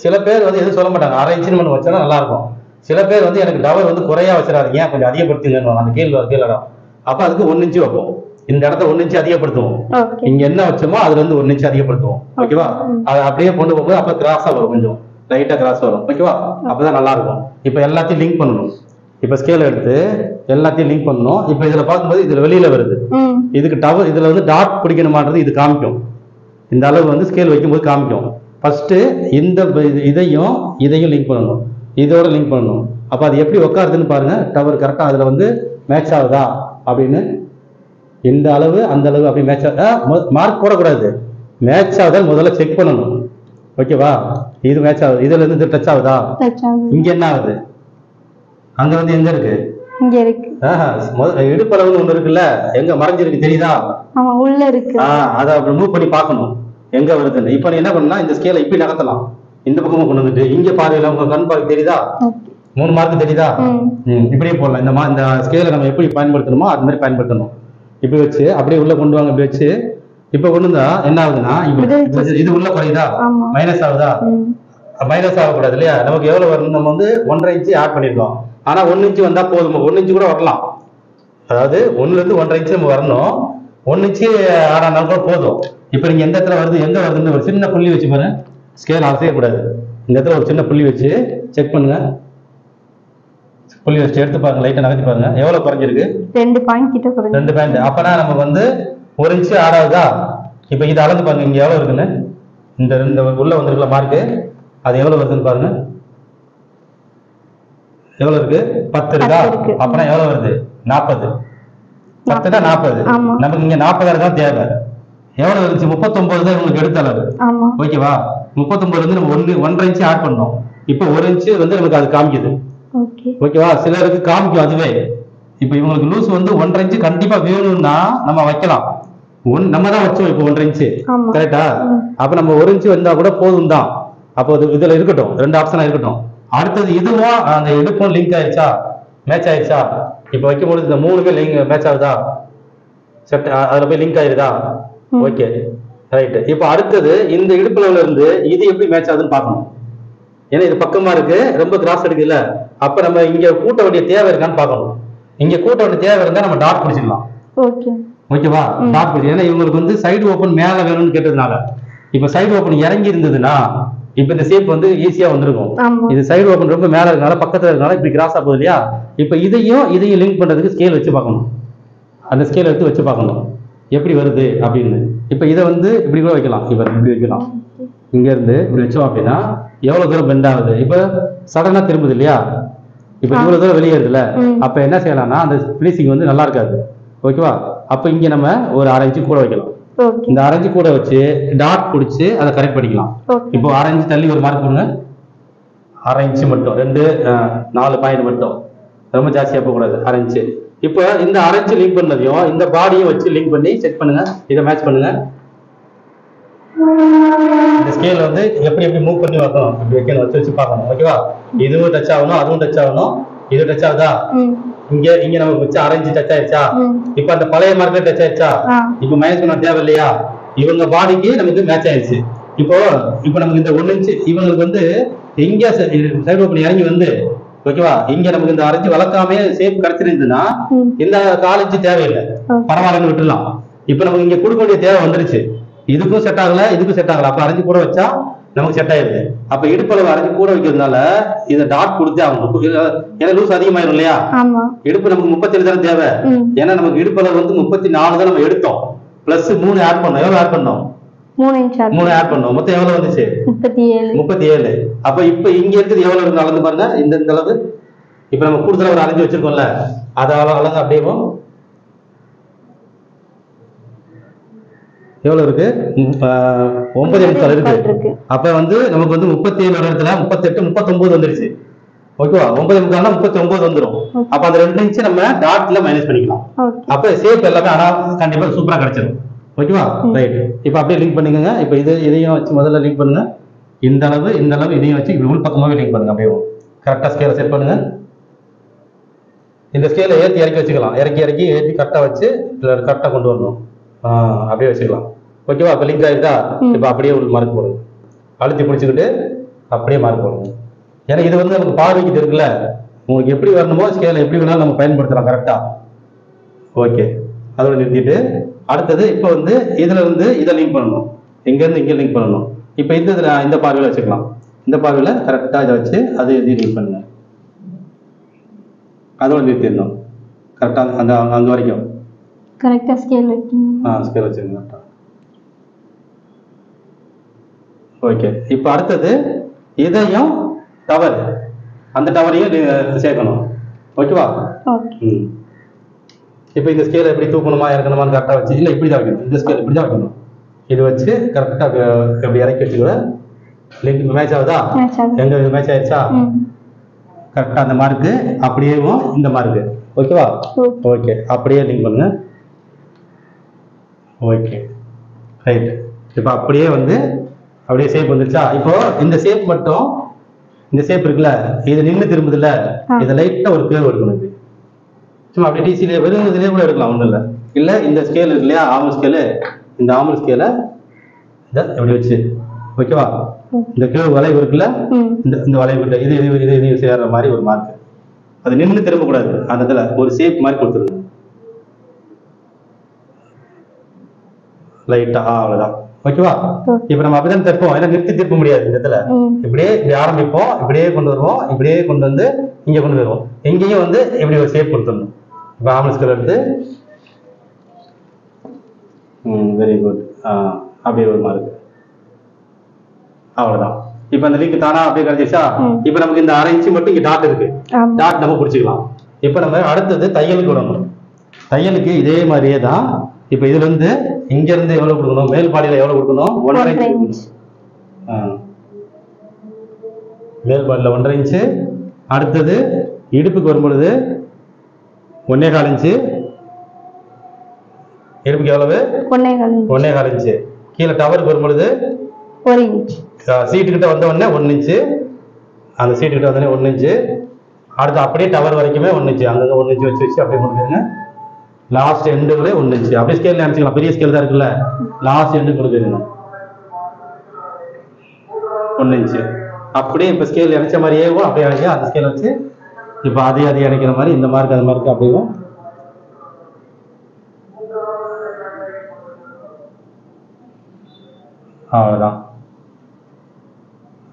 சில பேர் வந்து எதுவும் சொல்ல மாட்டாங்க. 1/2 இன்ச்சு நம்ம வச்சா நல்லா இருக்கும். சில பேர் வந்து எனக்கு டவர் வந்து குறையா வச்சிடாதீங்க, கொஞ்சம் அதிகப்படுத்துங்க. அந்த கீழே அப்ப அதுக்கு 1 இன்ச்சு வைப்போம். இந்த இடத்த 1 இன்ச்சு அதிகப்படுத்துவோம். இங்க என்ன வச்சோமோ அதுல இருந்து 1 இன்ச்சு அதிகப்படுத்துவோம். ஓகேவா? அதை அப்படியே கொண்டு போகும்போது அப்ப கிராஸா வரும். கொஞ்சம் லைட்டா கிராஸ் வரும். ஓகேவா? அப்பதான் நல்லா இருக்கும். இப்ப எல்லாத்தையும் லிங்க் பண்ணணும். இப்ப ஸ்கேல் எடுத்து எல்லாத்தையும் லிங்க் பண்ணணும். இப்ப இதுல பார்க்கும்போது இதுல வெளியில வருது. இதுக்கு டவர் இதுல வந்து டாட் பிடிக்கணுமான்றது இது காமிக்கும். இந்த அளவு வந்து ஸ்கேல் வைக்கும்போது காமிக்கும். ஃபர்ஸ்ட் இந்த இதையும் லிங்க் பண்ணணும். இதோட லிங்க் பண்ணணும். அப்ப அது எப்படி உட்காருதுன்னு பாருங்க. டவர் கரெக்டா அதுல வந்து மேட்ச் ஆகுதா அப்படின்னு. இந்த அளவு அந்த அளவு அப்படி மேட்ச் மார்க் போடக்கூடாது. மேட்ச் ஆகுதா முதல்ல செக் பண்ணணும். ஓகேவா? இது மேட்ச் ஆகுது. இதுல இருந்து டச் ஆகுதா? இங்க என்ன ஆகுது? அங்க வந்து எங்க இருக்கு? இங்க இருக்கு. இடுப்பளவுன்னு ஒண்ணு இருக்குல்ல, எங்க மறைஞ்சிருக்கு தெரியுதா? ஆமா உள்ள இருக்கு. அதை ரிமூவ் பண்ணி பார்க்கணும். எங்க வருதுன்னு. இப்போ நீ என்ன பண்ணலாம், இந்த ஸ்கேலை இப்படி நகர்த்தலாம், இந்த பக்கமும் கொண்டு வந்துட்டு இங்க பாருங்க, உங்க கண் பார்க்க தெரியுதா, 3 மார்க் தெரியுதா, இப்படியே போடலாம். இந்த ஸ்கேலை நம்ம எப்படி பயன்படுத்தணுமோ அது மாதிரி பயன்படுத்தணும். இப்படி வச்சு அப்படியே உள்ள கொண்டு வாங்க. இப்படி வச்சு இப்ப கொண்டு வந்தா என்ன ஆகுதுன்னா, இது உள்ள குறையுதா, மைனஸ் ஆகுதா, மைனஸ் ஆகக்கூடாது இல்லையா. நமக்கு எவ்வளவு வரும், நம்ம வந்து 1.5 இன்ச்சு ஆட் பண்ணிருக்கோம். ஆனா 1 இன்ச்சு வந்தா போதும், 1 இன்ச்சு கூட வரலாம். அதாவது 1ல இருந்து 1.5 இன்ச்சு நம்ம வரணும். 1 இன்ச்சு ஆட் ஆனாலும் கூட போதும். இப்ப நீங்க எந்த இடத்துல வருது, எங்க வருதுன்னு ஒரு சின்ன புள்ளி வச்சு பாருங்க. ஸ்கேல் அசையக்கூடாது. இந்த இடத்துல ஒரு சின்ன புள்ளி வச்சு செக் பண்ணுங்க. புள்ளி வச்சு எடுத்து பாருங்க, லைட்டா நகர்த்தி பாருங்க, எவ்வளவு குறைஞ்சிருக்கு, 2 பாயிண்ட் கிட்ட குறைஞ்சிருக்கு. 2 பாயிண்ட். அப்பனா நமக்கு வந்து 1 இன்ச்சு ஆட் ஆகுதா. இப்ப இது அளந்து பாருங்க, இங்க எவ்வளவு இருக்குன்னு, இந்த உள்ள வந்திருக்கல மார்க்கு, அது எவ்வளவு வருதுன்னு பாருங்க. எவ்வளவு இருக்கு, 10 இருக்கா. அப்பனா எவ்வளவு வருது, 40. 10னா 40. நமக்கு இங்க 40 தான் தேவை. எவ்வளவு இருந்துச்சு, 39 தான் உங்களுக்கு எடுத்த அளவு. ஓகேவா. 39 வந்து நம்ம 1.5 இன்ச்சு ஆட் பண்ணோம். இப்போ 1 இன்ச்சு வந்து நமக்கு அது காமிக்குது. ஓகேவா. சிலருக்கு காமிக்கும் அதுவே. இப்போ இவங்களுக்கு லூஸ் வந்து 1.5 இன்ச்சு கண்டிப்பா வேணும்னா நம்ம வைக்கலாம். நம்ம தான் வச்சோம் இப்போ 1.5 இன்ச்சு, கரெக்டா. அப்ப நம்ம 1 இன்ச்சு வந்தா கூட போதும் தான். அப்போ இதுல இருக்கட்டும், 2 ஆப்ஷனா இருக்கட்டும். அடுத்தது இதுவும் அந்த இடுப்பும் லிங்க் ஆயிடுச்சா, மேட்ச் ஆயிடுச்சா. இப்போ வைக்கும்போது இந்த 3மே லிங்க் மேட்ச் ஆகுதா, செட் அதுல போய் லிங்க் ஆயிருதா. Okay right. இப்போ அடுத்தது இந்த இடுப்புல இருந்து இது எப்படி மேட்ச் ஆகுதுன்னு பார்க்கணும். ஏன்னா இது பக்கமா இருக்கு, ரொம்ப கிராஸ் எடுக்குல்ல. அப்ப நம்ம இங்க கூட்ட வேண்டிய தேவை இருக்கான்னு பார்க்கணும். இங்க கூட்ட வேண்டிய தேவை இருந்தா நம்ம டாட் பிடிச்சிடலாம். ஓகேவா. டாட் பிடிச்சி, ஏன்னா இவங்களுக்கு வந்து சைடு ஓப்பன் மேல வேணும்னு கேட்டதுனால. இப்ப சைடு ஓப்பன் இறங்கி இருந்ததுன்னா இப்ப இந்த ஷேப் வந்து ஈஸியா வந்திருக்கும். இது சைடு ஓப்பன் ரொம்ப மேல இருக்கனால, பக்கத்துல இருக்கனால இப்படி கிராஸ் ஆகுது இல்லையா. இப்ப இதையும் லிங்க் பண்றதுக்கு ஸ்கேல் வச்சு பார்க்கணும். அந்த ஸ்கேல் எடுத்து வச்சு பார்க்கணும் எப்படி வருது அப்படின்னு. இப்ப இதை வந்து இப்படி கூட வைக்கலாம். இப்ப இப்படி வைக்கலாம். இங்க இருந்து இப்படி வச்சோம் அப்படின்னா எவ்வளவு தூரம் பெண்ட் ஆகுது. இப்ப சடனா திரும்புது இல்லையா. இப்ப இவ்வளவு தூரம் வெளியேறுதுல. அப்ப என்ன செய்யலாம்னா அந்த ஃபினிஷிங் வந்து நல்லா இருக்காது. ஓகேவா. அப்ப இங்க நம்ம ஒரு 1/2 இன்ச்சு கூட வைக்கலாம். இந்த 1/2 இன்ச்சு கூட வச்சு டாட் பிடிச்சு அதை கரெக்ட் பண்ணிக்கலாம். இப்போ 1/2 இன்ச்சு தள்ளி ஒரு மார்க் போடுங்க. 1/2 இன்ச்சு மட்டும் 4 பாயிண்ட் மட்டும், ரொம்ப ஜாஸ்தியா போக கூடாது. 1/2 இன்ச்சு. இப்போ இந்த 1/2 இன்ச்சு லிங்க் பண்ணதையும் இந்த பாடியும் வச்சு லிங்க் பண்ணி செக் பண்ணுங்க. இதை மேட்ச் பண்ணுங்க. இந்த ஸ்கேல் வந்து எப்படி மூவ் பண்ணி வைக்கணும், இப்படி வைக்கணும், வச்சு பார்க்கணும். ஓகேவா. இதுவும் டச் ஆகணும், அதுவும் டச் ஆகணும். இது டச் ஆகுதா, இங்க நமக்கு வச்சு 1/2 இன்ச்சு டச் ஆயிடுச்சா. இப்ப அந்த பழைய மார்க்கெட் டச் ஆயிடுச்சா. இப்ப மைனஸ் பண்ண தேவை இல்லையா. இவங்க பாடிக்கு நமக்கு மேட்ச் ஆயிடுச்சு. இப்போ நமக்கு இந்த 1 இன்ச்சு இவங்களுக்கு வந்து எங்க சைடு ஓப்பன் இறங்கி வந்து, ஓகேவா, இங்க நமக்கு இந்த 1/2 இன்ச்சு வளர்க்காமே ஷேப் கிடைச்சிருந்ததுன்னா இந்த 4 இன்ச்சு தேவையில்லை, பரவாயில்லன்னு விட்டுலாம். இப்ப நமக்கு இங்க கொடுக்க வேண்டிய தேவை வந்துருச்சு. இதுக்கும் செட் ஆகல, இதுக்கும் செட் ஆகல. அப்ப 1/2 இன்ச்சு கூட வச்சா நமக்கு செட் ஆயிருது. அப்ப இடுப்பளவு 1/2 இன்ச்சு கூட வைக்கிறதுனால இதை டாட் கொடுத்தே ஆகணும். ஏன்னா லூஸ் அதிகமாயிரும் இல்லையா. இடுப்பு நமக்கு 37 தானே தேவை. ஏன்னா நமக்கு இடுப்பளவு வந்து 34 தான் நம்ம எடுத்தோம். பிளஸ் 3 ஆட் பண்ணோம். எவ்வளவு ஆட் பண்ணோம், 3 ஆட் பண்ணோம். மொத்தம் எவ்வளவு வந்துச்சு, 37. அப்ப இப்ப இங்க இருக்குது எவ்வளவு இருக்கு அளந்து பாருங்க. இந்த அளவு. இப்ப நம்ம கூடுதலா ஒரு 1/2 இன்ச்சு வச்சிருக்கோம்ல, அதை அளங்க. அப்படியே எவ்வளவு இருக்கு, 9.5 இருக்கு. அப்ப வந்து நமக்கு வந்து 37 இடத்துல 38, 39 வந்துருச்சு. ஓகேவா. 9.5 39 வந்துடும். அப்ப அந்த 2 இன்ச்சு நம்ம டாட்ல மைனஸ் பண்ணிக்கலாம். அப்ப ஷேப் எல்லாமே ஆனா கண்டிப்பா சூப்பரா கிடைச்சிடும். ஓகேவா. ரைட். இப்ப அப்படியே லிங்க் பண்ணிக்கோங்க. இப்ப இதையும் வச்சு முதல்ல லிங்க் பண்ணுங்க. இந்த அளவு இதையும் வச்சு உள் பக்கமாவே லிங்க் பண்ணுங்க. அப்படியே கரெக்டா ஸ்கேலை செட் பண்ணுங்க. இந்த ஸ்கேலை இறக்கி வச்சுக்கலாம். இறக்கி ஏற்றி கரெக்டா வச்சு கரெக்டா கொண்டு வரணும். அப்படியே வச்சுக்கலாம். ஓகேவா. இப்ப லிங்க் ஆயிருக்கா. இப்ப அப்படியே ஒரு மார்க் போடுங்க. அழுத்தி பிடிச்சிக்கிட்டு அப்படியே மார்க் போடுங்க. ஏன்னா இது வந்து நமக்கு பார்வைக்கு இருக்குல்ல. உங்களுக்கு எப்படி வரணுமோ ஸ்கேலை எப்படி வேணாலும் நம்ம பயன்படுத்தலாம் கரெக்டா. ஓகே. அதோட நிறுத்திட்டு அடுத்தது இப்ப வந்து இதுல இருந்து இதை லிங்க் பண்ணணும். இங்க இருந்து இங்க லிங்க் பண்ணணும். இப்ப இந்த பார்வையில வச்சுக்கலாம். இந்த பார்வையில கரெக்டா இதை வச்சு அதை லிங்க் பண்ணுங்க. அதோட நிறுத்திடணும். கரெக்டா அங்க வரைக்கும் கரெக்டா ஸ்கேல் வைக்கணும். ஸ்கேல் வச்சுருங்க. ஓகே. இப்ப அடுத்தது இதையும் டவர், அந்த டவரையும் சேர்க்கணும். ஓகேவா. இப்ப இந்த ஸ்கேல் எப்படி தூக்கணுமா இறக்கணுமான்னு கரெக்டா வச்சு, இல்ல இப்படிதான் வைக்கணும். இந்த ஸ்கேல் இப்படிதான் வைக்கணும். இது வச்சு கரெக்டா எப்படி இறக்கி வச்சுக்கூட லிங்க் மேட்ச் ஆகுதா. எங்க மேட்ச் ஆயிடுச்சா. கரெக்டா அந்த மார்க்கு அப்படியே இந்த மார்க்கு. ஓகேவா. ஓகே. அப்படியே லிங்க் பண்ணுங்க. Okay right. இப்போ அப்படியே வந்து அப்படியே ஷேப் வந்துருச்சா? இப்போ இந்த ஷேப் மட்டும், இந்த ஷேப் இருக்குல்ல, இது நின்று திரும்புதுல்ல, இதை லைட்டா ஒரு கேர்வ் எடுக்கணும். இது சும்மா அப்படியே டிசிலே வெறும் இதுலேயே கூட எடுக்கலாம், ஒன்றும் இல்லை. இல்லை இந்த ஸ்கேல் இருக்கு இல்லையா, ஆமல் ஸ்கேலு, இந்த ஆமல் ஸ்கேலை இதை எப்படி வச்சு, ஓகேவா, இந்த கேர்வ் வளைவு இருக்குல்ல, இந்த வளைவு இது இது இது இது சேர்ற மாதிரி ஒரு மார்க். அது நின்று திரும்பக்கூடாது, அந்த இதில் ஒரு ஷேப் மாதிரி கொடுத்துருங்க லைட்டா. அவ்வளவுதான், ஓகேவா. இப்ப நம்ம அப்படிதான் தைப்போம், ஏன்னா நிறுத்தி திருப்ப முடியாது இந்த இடத்துல. இப்படியே இப்படி ஆரம்பிப்போம், இப்படியே கொண்டு வருவோம், இப்படியே கொண்டு வந்து இங்க கொண்டு வருவோம். எங்கேயும் வந்து இப்படி ஒரு ஷேப் கொடுத்துடணும். இப்ப ஆமல் ஸ்கேல் எடுத்து, வெரி குட், அப்படியே ஒரு மார்க். அவ்வளவுதான். இப்ப அந்த லிங்க் தானா அப்படியே கிடைச்சிச்சா? இப்ப நமக்கு இந்த 1/2 இன்ச் மட்டும் இங்க டாட் இருக்கு, டாட் நம்ம பிடிச்சிக்கலாம். இப்ப நம்ம அடுத்தது தையலுக்கு விடணும். தையலுக்கு இதே மாதிரியே தான். இப்ப இதுல இருந்து இங்க இருந்து எவ்வளவு கொடுக்கணும், மேல் பாடியில எவ்வளவு கொடுக்கணும், 1/2 இன்ச். மேல் பாடியில 1/2 இன்ச். அடுத்தது இடுப்புக்கு வரும்பொழுது 1.25 இன்ச்சு. இடுப்புக்கு எவ்வளவு, 1.25 இன்ச்சு. கீழே டவருக்கு வரும்பொழுது 1 இன்ச். சீட்டு கிட்ட வந்த உடனே 1 இன்ச்சு, அந்த சீட்டு கிட்ட வந்தோடனே 1 இன்ச்சு. அடுத்து அப்படியே டவர் வரைக்குமே 1 இன்ச்சு, அங்கங்க 1 இன்ச்சு வச்சு வச்சு அப்படியே கொடுக்குறீங்க. லாஸ்ட் எண்டு கூட 1 இன்ச்சு. அப்படியே ஸ்கேல் நினைச்சுக்கலாம், பெரிய ஸ்கேல் தான் இருக்குல்ல, லாஸ்ட் எண்டு கொடுக்குறீங்க 1 இன்ச்சு. அப்படியே இப்ப ஸ்கேல் இணைச்ச மாதிரியே அப்படியே இணைக்க, அந்த ஸ்கேல் வச்சு இப்ப அதே இணைக்கிற மாதிரி இந்த மார்க் அந்த மார்க் அப்படியும். அவ்வளவுதான்.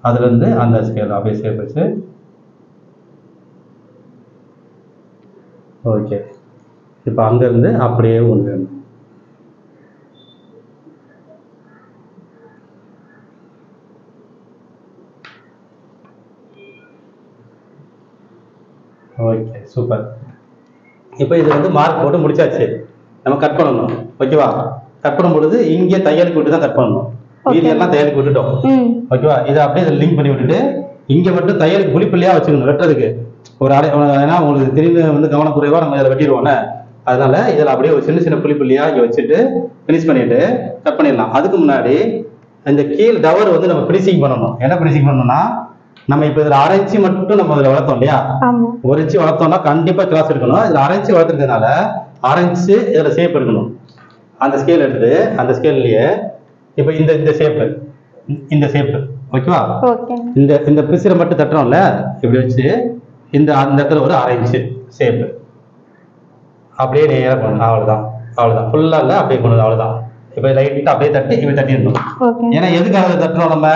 அதுல இருந்து அந்த ஸ்கேல் அப்படியே ஷேப் வச்சு, ஓகே. இப்ப அங்க இருந்து அப்படியே ஒன்று, ஓகே சூப்பர். இப்போ இது வந்து மார்க் போட்டு முடிச்சாச்சு. நம்ம கட் பண்ணணும், ஓகேவா. கட் பண்ணும் பொழுது இங்கே தையலுக்கு விட்டு தான் கட் பண்ணணும். மீதியெல்லாம் தையலுக்கு விட்டுட்டோம், ஓகேவா. இதை அப்படியே லிங்க் பண்ணி விட்டுட்டு இங்க மட்டும் தையலுக்கு புளிப்புள்ளியா வச்சுக்கணும் வெட்டுறதுக்கு. ஒரு ஏன்னா உங்களுக்கு திடீர்னு வந்து கவனக்குறைவா நம்ம இதில் வெட்டிடுவோம்ல, அதனால இதில் அப்படியே ஒரு சின்ன சின்ன புளிப்புள்ளியா இங்கே வச்சுட்டு ஃபினிஷ் பண்ணிட்டு கட் பண்ணிடலாம். அதுக்கு முன்னாடி இந்த கீழ் டவர் வந்து நம்ம ஃபினிஷிங் பண்ணணும். என்ன ஃபினிஷிங் பண்ணணும்னா, நம்ம இப்போ இதில் 1/2 இன்ச்சு மட்டும் நம்ம இதில் வளர்த்தோம் இல்லையா, 1 இன்ச்சு வளர்த்தோம்னா கண்டிப்பா கிராஸ் எடுக்கணும். இதில் 1/2 இன்ச்சு வளர்த்துறதுனால 1/2 இன்ச்சு இதில் ஷேப் எடுக்கணும். அந்த ஸ்கேல் எடுத்து அந்த ஸ்கேல்லையே இப்போ இந்த ஷேப்பு, இந்த ஷேப்பு, ஓகேவா. இந்த இந்த பிசிற மட்டும் தட்டுறோம்ல, இப்படி வச்சு இந்த அந்த இடத்துல ஒரு 1/2 இன்ச்சு ஷேப்பு அப்படியே நேராக பண்ணணும். அவ்வளோதான், அவ்வளோதான். ஃபுல்லா இல்லை, அப்படியே பண்ணணும், அவ்வளோதான். இப்போ லைட்டாக அப்படியே தட்டி இப்படி தட்டிடணும். ஏன்னா எதுக்காக தட்டுறோம், நம்ம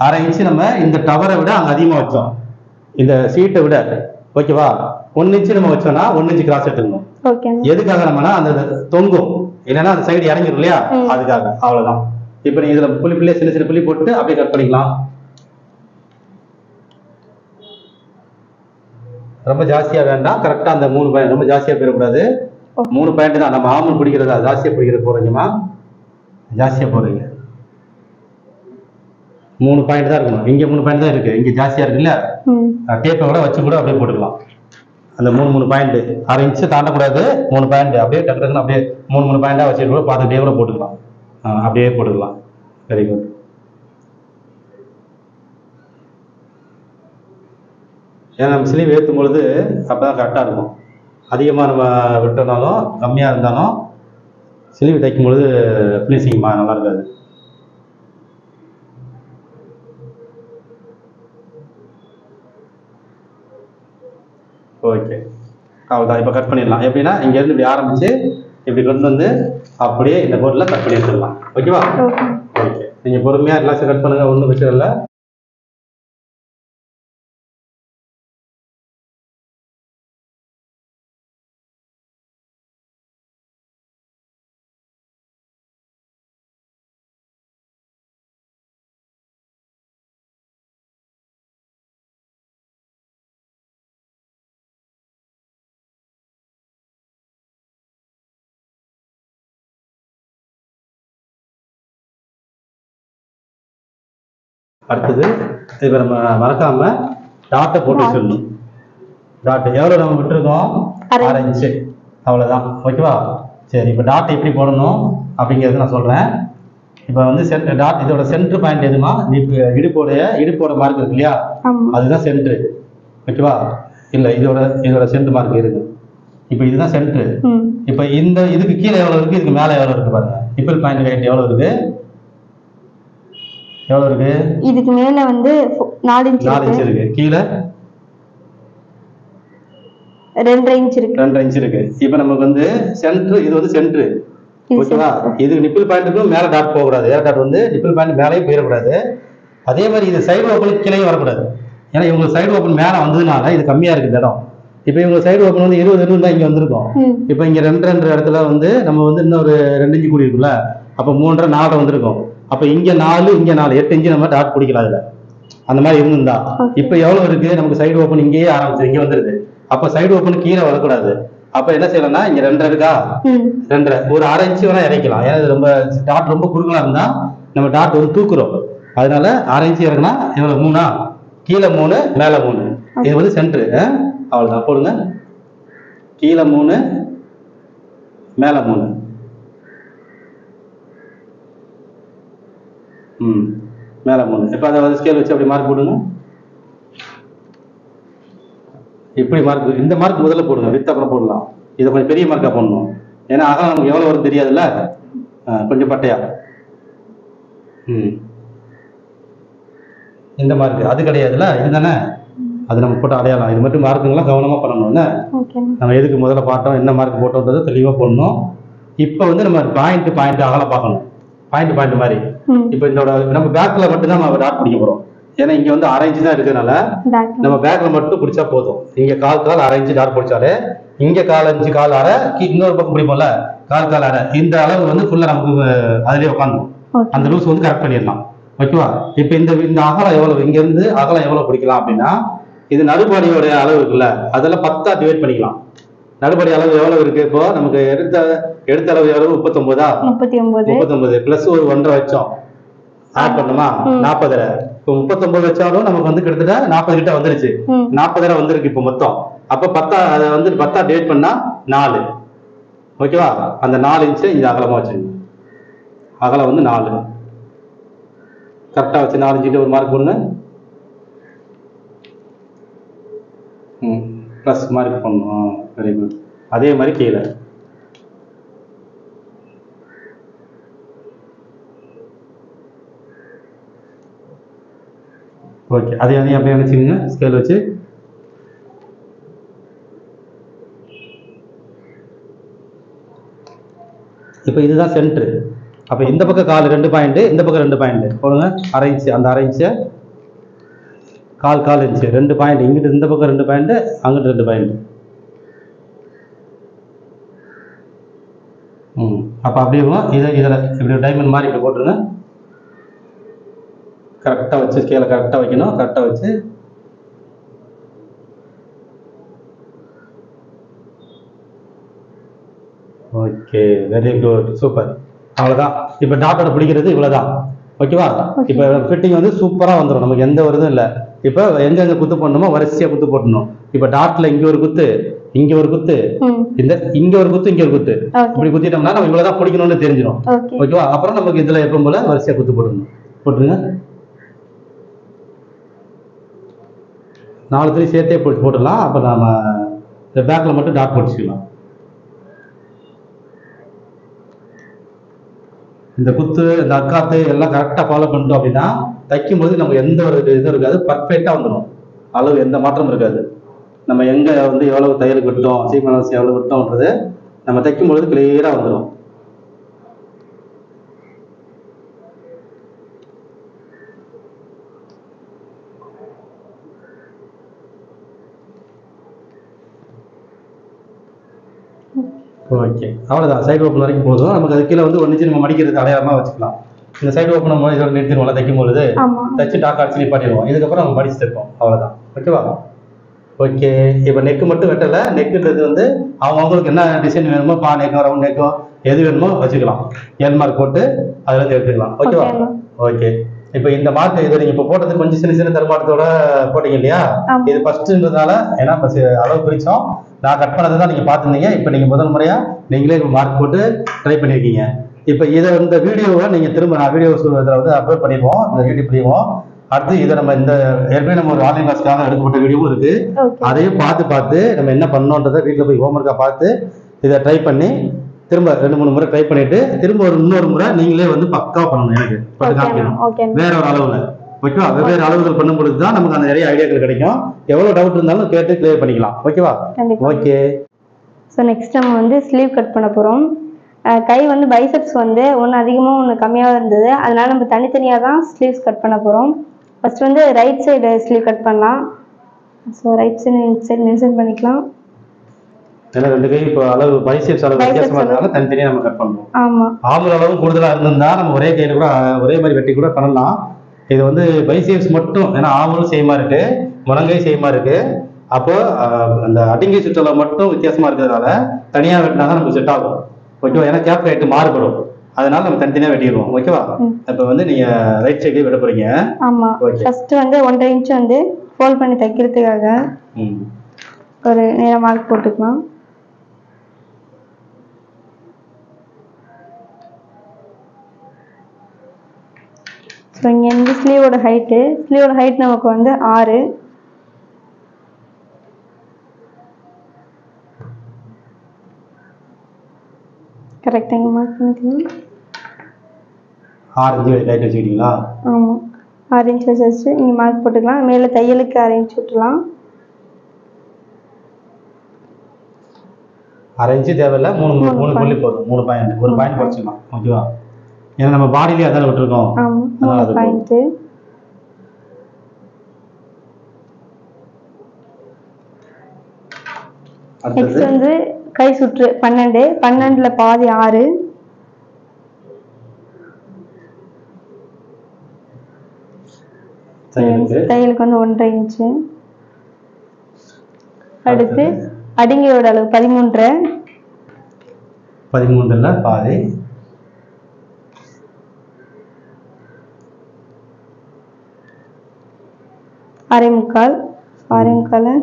1/2 இன்ச்சு நம்ம இந்த டவரை விட அங்கே அதிகமாக வச்சோம், இந்த சீட்டை விட, ஓகேவா. 1 இன்ச்சு நம்ம வச்சோம்னா 1 இன்ச்சு கிராஸ் எடுத்துக்கணும். எதுக்காக நம்மனா அந்த தொங்கும், இல்லைன்னா அந்த சைடு இறங்கிடும் இல்லையா, அதுக்காக. அவ்வளவுதான். இப்ப நீங்க இதுல புள்ளி சின்ன சின்ன புள்ளி போட்டு அப்படியே கட் பண்ணிக்கலாம். ரொம்ப ஜாஸ்தியா வேண்டாம், கரெக்டா அந்த 3 பாயிண்ட், ரொம்ப ஜாஸ்தியா போயிடக்கூடாது. 3 பாயிண்ட் தான் நம்ம ஆமல் பிடிக்கிறதா, ஜாஸ்தியா பிடிக்கிற போறீங்கம்மா, ஜாஸ்தியா போறீங்க. 3 பாயிண்ட் தான் இருக்கணும். இங்க 3 பாயிண்ட் தான் இருக்கு, இங்க ஜாஸ்தியா இருக்குல்ல, டேப்பை கூட வச்சு கூட அப்படியே போட்டுக்கலாம். அந்த 3 பாயிண்ட் 1/2 இன்ச்சு தாண்டக்கூடாது. 3 பாயிண்ட் அப்படியே டக்கு டக்குன்னு அப்படியே 3 பாயிண்டா வச்சுட்டு கூட பார்த்துட்டே கூட போட்டுக்கலாம். அப்படியே போட்டுக்கலாம். Very good. ஏன்னா நம்ம ஸ்லீவ் ஏற்றும் பொழுது அப்பதான் கரெக்டாக இருக்கும். அதிகமாக நம்ம விட்டோம்னாலும் கம்மியாக இருந்தாலும் ஸ்லீவ் தைக்கும் பொழுது ஃபினிஷிங்மா நல்லா இருக்காது. ஓகே, அவ்வளோதான். இப்போ கட் பண்ணிடலாம். எப்படின்னா இங்கேருந்து இப்படி ஆரம்பிச்சு இப்படி கொண்டு வந்து அப்படியே இந்த போர்டில் கட் பண்ணி எடுத்துடலாம். ஓகேவா? ஓகே, நீங்கள் பொறுமையாக எல்லாத்தையும் கட் பண்ணுங்க, ஒன்றும் பிரச்சனை இல்லை. அடுத்தது இப்போ நம்ம மறக்காம டாட்டை போட்டு வச்சிடணும். டாட் எவ்வளோ நம்ம விட்டுருக்கோம்? 1/2 இன்ச்சு. அவ்வளோதான். ஓகேவா? சரி, இப்போ டாட் எப்படி போடணும் அப்படிங்கிறது நான் சொல்கிறேன். இப்போ வந்து டாட் இதோட சென்டர் பாயிண்ட் எதுமா இடுப்போட மார்க் இருக்கு இல்லையா, அதுதான் சென்டர். ஓகேவா? இல்லை, இதோட சென்டர் மார்க் இருக்கு. இப்போ இதுதான் சென்டர். இப்போ இதுக்கு கீழே எவ்வளோ இருக்கு, இதுக்கு மேலே எவ்வளோ இருக்கு பாருங்க. நிப்பிள் பாயிண்ட் ஹைட் எவ்வளோ இருக்கு? இதுக்கு மேலே வந்து 4 இன்ச் இருக்கு, கீழே 2.5 இன்ச் இருக்கு. 2.5 இன்ச் இருக்கு. இப்போ நமக்கு வந்து சென்டர், இது வந்து சென்டர். ஓகேவா? இதுக்கு நிப்பிள் பாயிண்ட்டுக்கும் மேலே டாட் போகக்கூடாது. ஏர் டாட் வந்து நிப்பிள் பாயிண்ட் மேலேயே போயிடக்கூடாது. அதே மாதிரி இது சைடு ஓப்பனுக்கு கீழே வரக்கூடாது. ஏன்னா இவங்க சைடு ஓப்பன் மேலே வந்ததுனால இது கம்மியாக இருக்குது இடம். இப்போ இவங்க சைடு ஓப்பன் வந்து 20 தான் இங்கே வந்திருக்கும். இப்போ இங்கே 2 இடத்துல வந்து நம்ம வந்து இன்னும் ஒரு 2 இன்ச்சு கூடி இருக்குல்ல, அப்போ 3 4 வந்திருக்கும். அப்போ இங்கே 4 இங்கே 4 8 இன்ச்சு நம்ம டாட் பிடிக்கலாம் அதில். அந்த மாதிரி இருந்திருந்தா இப்போ எவ்வளோ இருக்கு நமக்கு சைடு ஓப்பன் இங்கேயே ஆரம்பிச்சு இங்கே வந்துருது. அப்போ சைடு ஓப்பன் கீழே வரக்கூடாது. அப்போ என்ன செய்யலாம்னா இங்கே 2 இருக்கா, 2 ஒரு 1/2 இன்ச்சு வேணா இறக்கலாம். ஏன்னா இது ரொம்ப டாட் ரொம்ப குறுகலா இருந்தா நம்ம டாட் வந்து தூக்குறோம். அதனால 1/2 இன்ச்சு இறக்குனா எவ்வளோ, 3, கீழே 3 மேலே 3. இது வந்து சென்டர். அவ்வளோதான், போடுங்க. கீழே 3 மேலே 3. மேலே 3. இப்போ அதை வந்து ஸ்கேல் வச்சு அப்படி மார்க் போடுங்க. இப்படி மார்க், இந்த மார்க் முதல்ல போடுங்க, வித் அப்புறம் போடலாம். இதை கொஞ்சம் பெரிய மார்க்காக போடணும். ஏன்னா அகலம் நமக்கு எவ்வளோ வரும் தெரியாதுல்ல, கொஞ்சம் பட்டையா. இந்த மார்க் அது கிடையாதுல்ல, இதுதானே, அது நம்ம போட்டு அடையாளம். இது மட்டும் மார்க்குங்கெல்லாம் கவனமாக பண்ணணும்ல. நம்ம எதுக்கு முதல்ல பார்த்தோம், என்ன மார்க் போட்டோன்றதை தெளிவாக போடணும். இப்போ வந்து நம்ம பாயிண்ட் அகலம் பார்க்கணும். பாயிண்ட் மாதிரி. இப்போ இதோட நம்ம பேக்கில் மட்டும்தான் நம்ம டாட் பிடிக்க போகிறோம். ஏன்னா இங்கே வந்து 1/2 இன்ச்சு தான் இருக்கிறதுனால நம்ம பேக்கில் மட்டும் பிடிச்சா போதும். இங்கே கால் 1/2 இன்ச்சு டாட் பிடிச்சாலே இங்கே 1/4 இன்ச்சு கால் அரை, இன்னொரு பக்கம் பிடிப்போம்ல கால் அரை, இந்த அளவு வந்து ஃபுல்லாக நமக்கு அதிலே உட்காந்துரும். அந்த லூஸ் வந்து கரெக்ட் பண்ணிடலாம். ஓகேவா? இப்போ இந்த அகலம் எவ்வளவு, இங்கேருந்து அகலம் எவ்வளோ பிடிக்கலாம் அப்படின்னா, இது நடுபாடியோட அளவு இருக்குல்ல, அதெல்லாம் 10ஆ டிவைட் பண்ணிக்கலாம். நடுபடி அளவு எவ்வளவு இருக்கு, இப்போ நமக்கு எடுத்த அளவு எவ்வளவு, 39 பிளஸ் ஒரு 1.5 வச்சோம், ஆட் பண்ணுமா 40. இப்போ 39 வச்சாலும் நமக்கு வந்து கிட்டத்தட்ட 40 கிட்ட வந்துருச்சு. 40 வந்திருக்கு இப்போ மொத்தம். அப்போ 10 அதை வந்து 10ஆ டிவைட் பண்ணா 4. ஓகேவா? அந்த 4 இன்ச்சு இந்த அகலமா வச்சுங்க. அகலம் வந்து 4 கரெக்டா வச்சு 4 இன்ச்சு ஒரு மார்க் போடுங்க. ப்ளஸ் மார்க் பண்ணணும். Very good. அதே மாதிரி கீழே ஓகே, அதையும் அப்படியே நினைச்சுங்க ஸ்கேல் வச்சு. இப்போ இதுதான் சென்டர். அப்போ இந்த பக்கம் கால் 2 பாயிண்ட், இந்த பக்கம் 2 பாயிண்ட் போடுங்க. 1/2 இன்ச்சு, அந்த 1/2 இன்ச்சு கால் இன்ச்சு 2 பாயிண்ட். இங்கிட்டு இந்த பக்கம் 2 பாயிண்ட், அங்கிட்டு 2 பாயிண்ட். அப்போ அப்படியே இதில் இப்படி டைமண்ட் மாதிரி இப்படி போட்டுருங்க. கரெக்டாக வச்சு ஸ்கேலை கரெக்டாக வைக்கணும். கரெக்டாக வச்சு ஓகே, வெரி குட், சூப்பர். அவ்வளோதான். இப்போ டாட்டோட பிடிக்கிறது இவ்வளோதான். ஓகேவா? இப்போ ஃபிட்டிங் வந்து சூப்பராக வந்துடும், நமக்கு எந்த ஒரு இதுவும் இல்லை. இப்போ எங்கெங்க குத்து போடணுமோ வரிசையாக குத்து போட்டணும். இப்போ டாட்டில் இங்கே ஒரு குத்து, இங்கே ஒரு குத்து, இங்கே ஒரு குத்து, இங்கே ஒரு குத்து, இப்படி குத்திட்டோம்னா நம்ம இவ்வளோதான் பிடிக்கணும்னு தெரிஞ்சிடும். ஓகேவா? அப்புறம் நமக்கு இதில் எப்போ போல வரிசையாக குத்து போடணும். போட்டுருங்க. 4 3 சேர்த்தே போட்டுடலாம். அப்போ நம்ம இந்த பேக்கில் மட்டும் டாட் போட்டுக்கலாம். இந்த குத்து, இந்த அக்காத்து எல்லாம் கரெக்டாக ஃபாலோ பண்ணிட்டோம் அப்படின்னா தைக்கும்போது நம்ம எந்த ஒரு இதுவும் இருக்காது, பர்ஃபெக்டாக வந்துடும். அளவு எந்த மாற்றமும் இருக்காது. நம்ம எங்கே வந்து எவ்வளவு தையலுக்கு விட்டோம், சீக்வன்ஸ் எவ்வளோ விட்டோம்ன்றது நம்ம தைக்கும்பொழுது கிளியராக வந்துடும். ஓகே, அவ்வளோதான். சைடு ஓப்பன் வரைக்கும் போதும். நமக்கு அது கீழே வந்து 1 இன்ச்சு நம்ம மடிக்கிறது அடையாளமாக வச்சுக்கலாம். இந்த சைடு ஓப்பன் நம்ம இதோட நிறுத்திடுவோம்ல, தைக்கும் பொழுது தைச்சு டாக் அடிச்சு நிப்பாட்டிடுவோம். இதுக்கப்புறம் நம்ம மடிச்சு தைப்போம். அவ்வளோதான். ஓகேவா? ஓகே, இப்போ நெக்கு மட்டும் வெட்டலை. நெக்குன்றது வந்து அவங்களுக்கு என்ன டிசைன் வேணுமோ, பா நெக்கோ ரவுண்ட் நெக்கோ எது வேணுமோ வச்சுக்கலாம். எல் மார்க் போட்டு அதில் இருந்து எடுத்துக்கலாம். ஓகேவா? ஓகே, இப்போ இந்த மார்க் இதை நீங்கள் இப்போ போட்டது கொஞ்சம் சின்ன தருமாட்டத்தோட போட்டீங்க இல்லையா? இது ஃபர்ஸ்ட்ன்றதுனால, ஏன்னா அளவு பிரித்தோம். நான் கட் பண்ணதை தான் நீங்கள் பார்த்துருந்தீங்க. இப்போ நீங்கள் முதல் முறையாக நீங்களே மார்க் போட்டு ட்ரை பண்ணியிருக்கீங்க. இப்போ இந்த வீடியோவை நீங்கள் திரும்ப நான் வீடியோ இதில் வந்து அப்லோட் பண்ணிடுவோம், இந்த யூடியூப் பண்ணிடுவோம். அடுத்து இதை நம்ம ஏற்கனவே நம்ம ஒரு ஆன்லைன் கிளாஸ்க்காக எடுக்கப்பட்ட வீடியோவும் இருக்கு. அதையும் பார்த்து நம்ம என்ன பண்ணோன்றதை வீட்டில் போய் ஹோம்ஒர்க்காக பார்த்து இதை ட்ரை பண்ணி திரும்ப 2-3 முறை ட்ரை பண்ணிட்டு திரும்ப இன்னொரு முறை நீங்களே வந்து பக்கா பண்ணணும். எனக்கு காமிக்கணும் வேற ஒரு அளவுல. ஓகேவா? வெவ்வேறு அளவுகள் பண்ணும் பொழுது தான் நமக்கு அந்த நிறைய ஐடியாக்கள் கிடைக்கும். எவ்வளவு டவுட் இருந்தாலும் கேட்டு கிளியர் பண்ணிக்கலாம். ஓகேவா? ஓகே. ஸோ நெக்ஸ்ட் நம்ம வந்து ஸ்லீவ் கட் பண்ண போகிறோம். கை வந்து பைசெப்ஸ் வந்து ஒன்று அதிகமாக ஒன்று கம்மியாக இருந்தது, அதனால நம்ம தனித்தனியாக தான் ஸ்லீவ்ஸ் கட் பண்ண போகிறோம். ஃபர்ஸ்ட் வந்து ரைட் சைடு ஸ்லீவ் கட் பண்ணலாம். ஸோ ரைட் சைடு மென்ஷன் பண்ணிக்கலாம். ஏன்னா 2 கை இப்போ அளவு பைசெப்ஸ் அளவு வித்தியாசமா இருந்தாலும் தனித்தனியாக நம்ம கட் பண்ணுவோம். ஆமாம். ஆர்ம் அளவும் கூடுதலாக இருந்திருந்தா நம்ம ஒரே கையில் கூட ஒரே மாதிரி வெட்டி கூட பண்ணலாம். இது வந்து பைசெப்ஸ் மட்டும், ஏன்னா ஆர்மும் சேமா இருக்கு, முழங்கை சேமா இருக்கு. அப்போ அந்த அடிங்கை சுற்றளவு மட்டும் வித்தியாசமா இருக்கிறதுனால தனியாக வெட்டினா தான் நமக்கு செட் ஆகும். ஓகேவா? ஏன்னா கேப் ஹைட் மாறுபடும், அதனால நம்ம தனித்தனியாக வெட்டிடுவோம். ஓகேவா? இப்போ வந்து நீங்க ரைட் சைடு விட போறீங்க. ஆமா. ஃபர்ஸ்ட் வந்து 1.5 இன்ச் வந்து ஃபோல்ட் பண்ணி தைக்கிறதுக்காக ஒரு நேரா மார்க் போட்டுக்கலாம். ஸோ இங்கே வந்து ஸ்லீவோட ஹைட் நமக்கு வந்து 6. கரெக்டாக இங்கே மார்க் பண்ணிக்கலாம். 6 இன்ச் லைட் வச்சுக்கிட்டீங்களா? ஆமாம், 6 இன்ச் வச்சு இங்கே மார்க் போட்டுக்கலாம். மேலே தையலுக்கு 6 இன்ச் விட்டுலாம். 6 இன்ச்சு தேவையில்லை, 3 புள்ளி போதும். 3 பாயிண்ட், ஒரு பாயிண்ட் குறைச்சிக்கலாம். ஓகேவா? ஏன்னா நம்ம பாடியிலே அதான விட்டுருக்கோம். ஆமாம், 3 பாயிண்ட். நெக்ஸ்ட் வந்து கை சுற்று 12, 12ல பாதி 6. தையலுக்கு வந்து 1.5 இன்ச்சு. அடுத்து அடிங்கையோட அளவு 13. 13ல பாதி 6.25.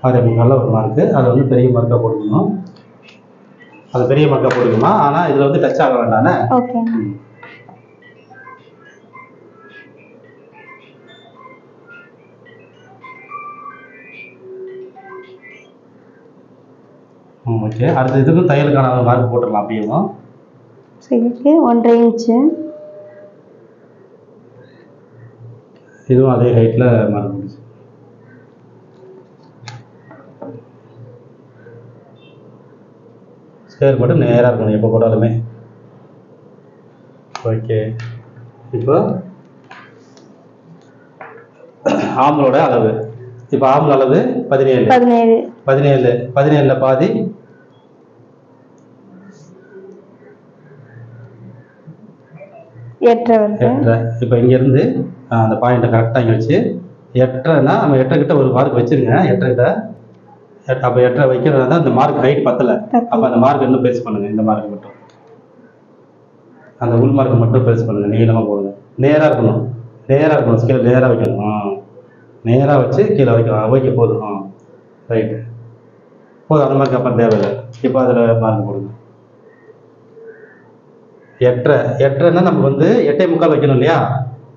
6.25 நல்ல ஒரு மார்க்கு. அதை வந்து பெரிய மார்க்காக போட்டுக்கணும். அது பெரிய மார்க்காக போட்டுக்கணுமா? ஆனால் இதில் வந்து டச் ஆக வேண்டானே. ஓகே. ஓகே. அடுத்த இதுக்கும் தையலுக்கான மார்க் போட்டுடலாம். அப்படியும் சரி, 1.5 இன்ச்சு. இதுவும் அதே ஹைட்டில் மார்க் போட்டுச்சு. ஸ்கொயர் போட்டு நேராக இருக்கணும் எப்போ போட்டாலுமே. ஓகே. இப்போ ஆம்பளோட அளவு, இப்போ ஆம்பளை அளவு 17. 17ல பாதி 8. இப்போ இங்கேருந்து அந்த பாயிண்ட்டை கரெக்டாக இங்கே வச்சு 8னா நம்ம 8 கிட்ட ஒரு மார்க் வச்சுருங்க. 8 கிட்ட அப்போ 8 வைக்கிறதா தான் இந்த மார்க் ஹைட் பத்தலை. அப்போ அந்த மார்க் இன்னும் பெருசு பண்ணுங்க. இந்த மார்க் மட்டும், அந்த உள் மார்க் மட்டும் பெருசு பண்ணுங்க. நீளமாக போடுங்க. நேராக இருக்கணும், ஸ்கேல் நேராக வைக்கணும். நேராக வச்சு கீழே வைக்கணும். ஓகே, போதும். ரைட்டு, போதும். அந்த மார்க் அப்புறம் தேவையில்லை. இப்போ அதில் மார்க் போடுங்க. 8னா நமக்கு வந்து 8.25 வைக்கணும் இல்லையா?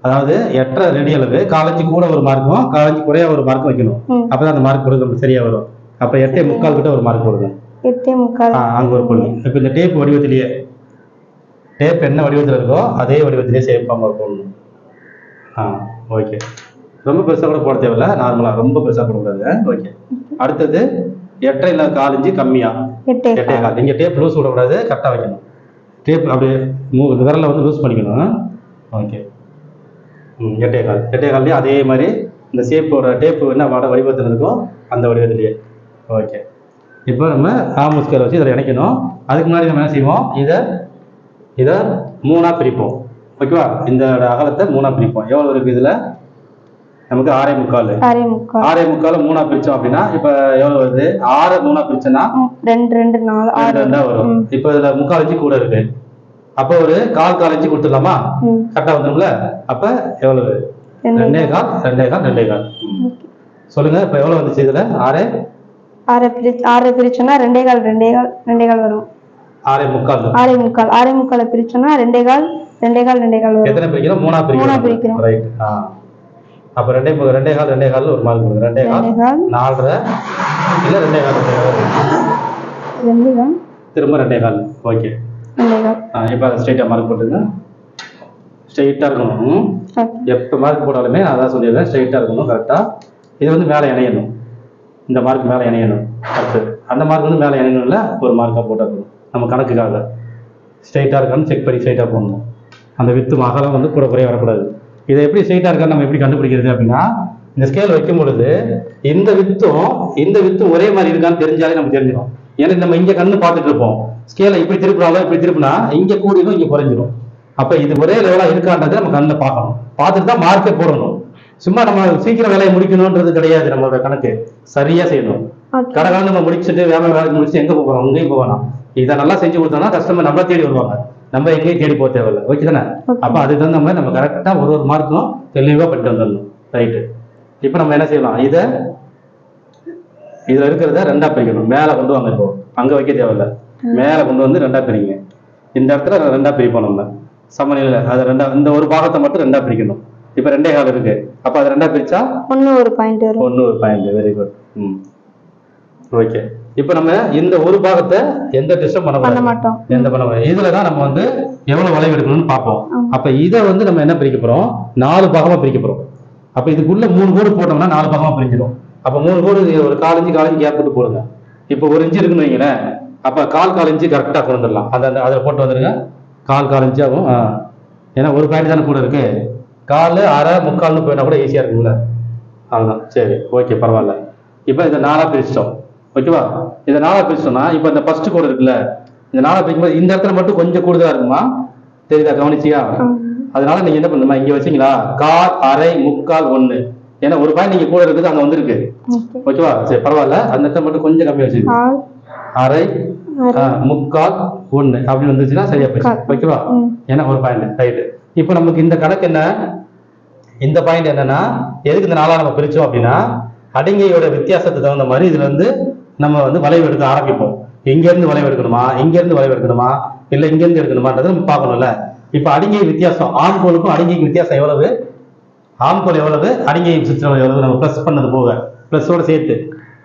அதாவது 8 ரெடி அளவு, காலஞ்சி கூட ஒரு மார்க்கும் காலஞ்சி குறைய ஒரு மார்க்கும் வைக்கணும். அப்பதான் அந்த மார்க் கொடுக்க நமக்கு சரியா வரும். அப்ப 8.25 கிட்ட ஒரு மார்க் போடுங்க. 8.25 அங்க ஒரு பொண்ணு. இப்ப இந்த டேப் வடிவத்திலேயே, டேப் என்ன வடிவத்தில் இருக்கோ அதே வடிவத்திலேயே சேம் போடணும். ஓகே. ரொம்ப பெருசா கூட போட தேவையில்ல, நார்மலா. ரொம்ப பெருசா போடக்கூடாது. ஓகே. அடுத்தது 8.25 காலஞ்சி கம்மியா 8.25. இங்க டேப் லூஸ் விடக்கூடாது, கரெக்டா வைக்கணும். டேப் அப்படியே விரலை வந்து லூஸ் பண்ணிக்கணும். ஓகே. 8.25 அதே மாதிரி இந்த ஷேப்போட டேப்பு என்ன வடிவத்தில் இருக்கோ அந்த வடிவத்திலேயே. ஓகே. இப்போ நம்ம ஆம் ஸ்கேல் வச்சு இதில் இணைக்கணும். அதுக்கு முன்னாடி நம்ம என்ன செய்வோம், இதை 3ஆக பிரிப்போம். ஓகேவா? இந்த அகலத்தை 3ஆக பிரிப்போம். எவ்வளோ இருக்குது இதில்? நமக்கு 6.25. 6.25 3ஆக பிரித்தோம் அப்படின்னா இப்போ எவ்வளோ வருது? 6 3ஆக பிரிச்சோன்னா 2 வரும். இப்போ இதில் 3/4 இன்ச்சு கூட இருக்கு. அப்போ ஒரு 1/4 இன்ச்சு கொடுத்துடலாமா? கரெக்டாக வந்துடும்ல? அப்போ எவ்வளவு? 2.25. சொல்லுங்க. இப்போ எவ்வளோ வந்துச்சு இதில்? 6 ஆறை பிரிச்சோம்னா 2.25 வரும். 6.25. 6.25. 6.25 பிரிச்சோம்னா 2.25 வரும். எத்தனை பிரிக்கிறோம்? 3 பிரிக்கிறோம். ரைட். அப்ப 2.25 ஒரு மார்க் கொடுங்க. 2.25 4.5 இல்ல 2.25 திரும்ப 2.25. ஓகே. இப்போ ஸ்ட்ரைட்டா மார்க் போட்டுங்க. ஸ்ட்ரைட்டா இருக்கணும். எப்ப மார்க் போட்டாலுமே அதான் சொல்லிடுறேன், ஸ்ட்ரைட்டா இருக்கணும். கரெக்டா இது வந்து மேலே இணையணும். இந்த மார்க் மேலே இணையணும். அடுத்து அந்த மார்க் வந்து மேலே இணையணும்ல, ஒரு மார்க்கா போட்டா நம்ம கணக்குக்காக ஸ்ட்ரைட்டா இருக்கான்னு செக் பண்ணி ஸ்ட்ரைட்டா போடணும். அந்த வித்து அகலம் வந்து கூட குறைய வரக்கூடாது. இதை எப்படி ஸ்ட்ரைட்டா இருக்கான்னு நம்ம எப்படி கண்டுபிடிக்கிறது அப்படின்னா, இந்த ஸ்கேல் வைக்கும் பொழுது இந்த வித்தும் ஒரே மாதிரி இருக்கான்னு தெரிஞ்சாலே நம்ம தெரிஞ்சிடும். ஏன்னா நம்ம இங்க கண்ணு பார்த்துட்டு இருப்போம், ஸ்கேலை இப்படி திருப்பினாலும் இப்படி திருப்பினா இங்க கூடிடும், இங்க குறைஞ்சிடும். அப்ப இது ஒரே லெவலா இருக்கான்றதை நம்ம கண்ணில் பார்க்கணும். பார்த்துட்டு தான் மார்க்கே போடணும். சும்மா நம்ம சீக்கிரம் வேலையை முடிக்கணும்ன்றது கிடையாது. நம்மளோட கணக்கு சரியா செய்யணும். கடகாலம் நம்ம முடிச்சுட்டு வேலை முடிச்சுட்டு எங்க போறோம்? எங்கேயும் போகலாம். இதை நல்லா செஞ்சு கொடுத்தோம்னா கஸ்டமர் நம்மள தேடி வருவாங்க, நம்ம எங்கேயும் தேடி போக தேவையில்லை. ஓகே தானே? அப்ப அதுக்கு தகுந்த மாதிரி நம்ம கரெக்டா ஒரு மார்க்கும் தெளிவா பண்ணிட்டு வந்துடணும். ரைட்டு. இப்ப நம்ம என்ன செய்யலாம், இதுல இருக்கிறத 2ஆ பிரிக்கணும். மேல கொண்டு வாங்க. இப்போ அங்க வைக்க தேவையில்லை, மேல கொண்டு வந்து 2ஆ பிரிங்க. இந்த இடத்துல 2ஆ பிரிப்போம் நம்ம சமநிலையில. அது 2ஆ, இந்த ஒரு பாகத்தை மட்டும் 2ஆ பிரிக்கணும். இப்ப 2.25 இருக்கு. அப்ப அது 2ஆ பிரிச்சா 1 ஒரு பாயிண்ட். Very good. ஓகே. இப்ப நம்ம இந்த ஒரு பாகத்தை எந்த டிஸ்டர்ப் பண்ண மாட்டோம். இதுலதான் நம்ம வந்து எவ்வளவு வளைவு எடுக்கணும்னு பார்ப்போம். அப்ப இதை வந்து நம்ம என்ன பிரிக்க போறோம்? 4 பாகமா பிரிக்க போறோம். அப்ப இதுக்குள்ள 3 கோடு போட்டோம்னா 4 பாகமா பிரிஞ்சிடும். அப்ப 3 கோடு ஒரு 4 இன்ச்சு கேப் போட்டு போடுங்க. இப்போ 1 இன்ச்சு இருக்குன்னு வைங்களேன். அப்ப 4 இன்ச்சு கரெக்டா கொண்டு வந்துடலாம். அதில் போட்டு வந்துருங்க. 4 இன்ச்சு ஆகும். ஏன்னா ஒரு பாயிண்ட் தானே கூட இருக்கு. 4 1/2 3/4 போயினா கூட ஈஸியா இருக்கும்ல. அதுதான். சரி, ஓகே, பரவாயில்ல. இப்போ இதை 4ஆ பிரிச்சிட்டோம். ஓகேவா? இதை 4ஆ பிரிச்சோம்னா இப்போ இந்த ஃபர்ஸ்ட் கோடு இருக்குல்ல, இந்த 4ஆ பிரிக்கும்போது இந்த இடத்துல மட்டும் கொஞ்சம் கூடுதலா இருக்குமா? தெரியுதா? கவனிச்சியா? அதனால நீங்க என்ன பண்ணுமா, இங்க வச்சீங்களா 1/4 1/2 3/4 1. ஏன்னா ஒரு பாயிண்ட் நீங்க கூட இருக்குது, அங்க வந்திருக்கு. ஓகேவா? சரி, பரவாயில்ல. அந்த இடத்துல மட்டும் கொஞ்சம் கம்மியா வச்சுக்கோங்க. 1/2 3/4 1 அப்படி வந்துச்சுன்னா சரியா போயிடுச்சு. ஓகேவா? ஏன்னா ஒரு பாயிண்ட். ரைட்டு. இப்போ நமக்கு இந்த கணக்கு என்ன, இந்த பாயிண்ட் என்னன்னா, எதுக்கு இந்த 4ஆ நம்ம பிரிச்சோம் அப்படின்னா, அடங்கியோட வித்தியாசத்துக்கு தகுந்த மாதிரி இதுல இருந்து நம்ம வந்து வளைவு எடுக்க ஆரம்பிப்போம். இங்க இருந்து வளைவு எடுக்கணுமா, இங்க இருந்து வளைவு எடுக்கணுமா, இல்ல இங்க இருந்து எடுக்கணுமான்றது நம்ம பார்க்கணும்ல. இப்ப அடங்கிய வித்தியாசம், ஆண்கோளுக்கும் அடங்கிய வித்தியாசம் எவ்வளவு, ஆண்கோள் எவ்வளவு, அடங்கிய வித்தியாசம் எவ்வளவு, நம்ம பிளஸ் பண்ணது போக பிளஸோட சேர்த்து.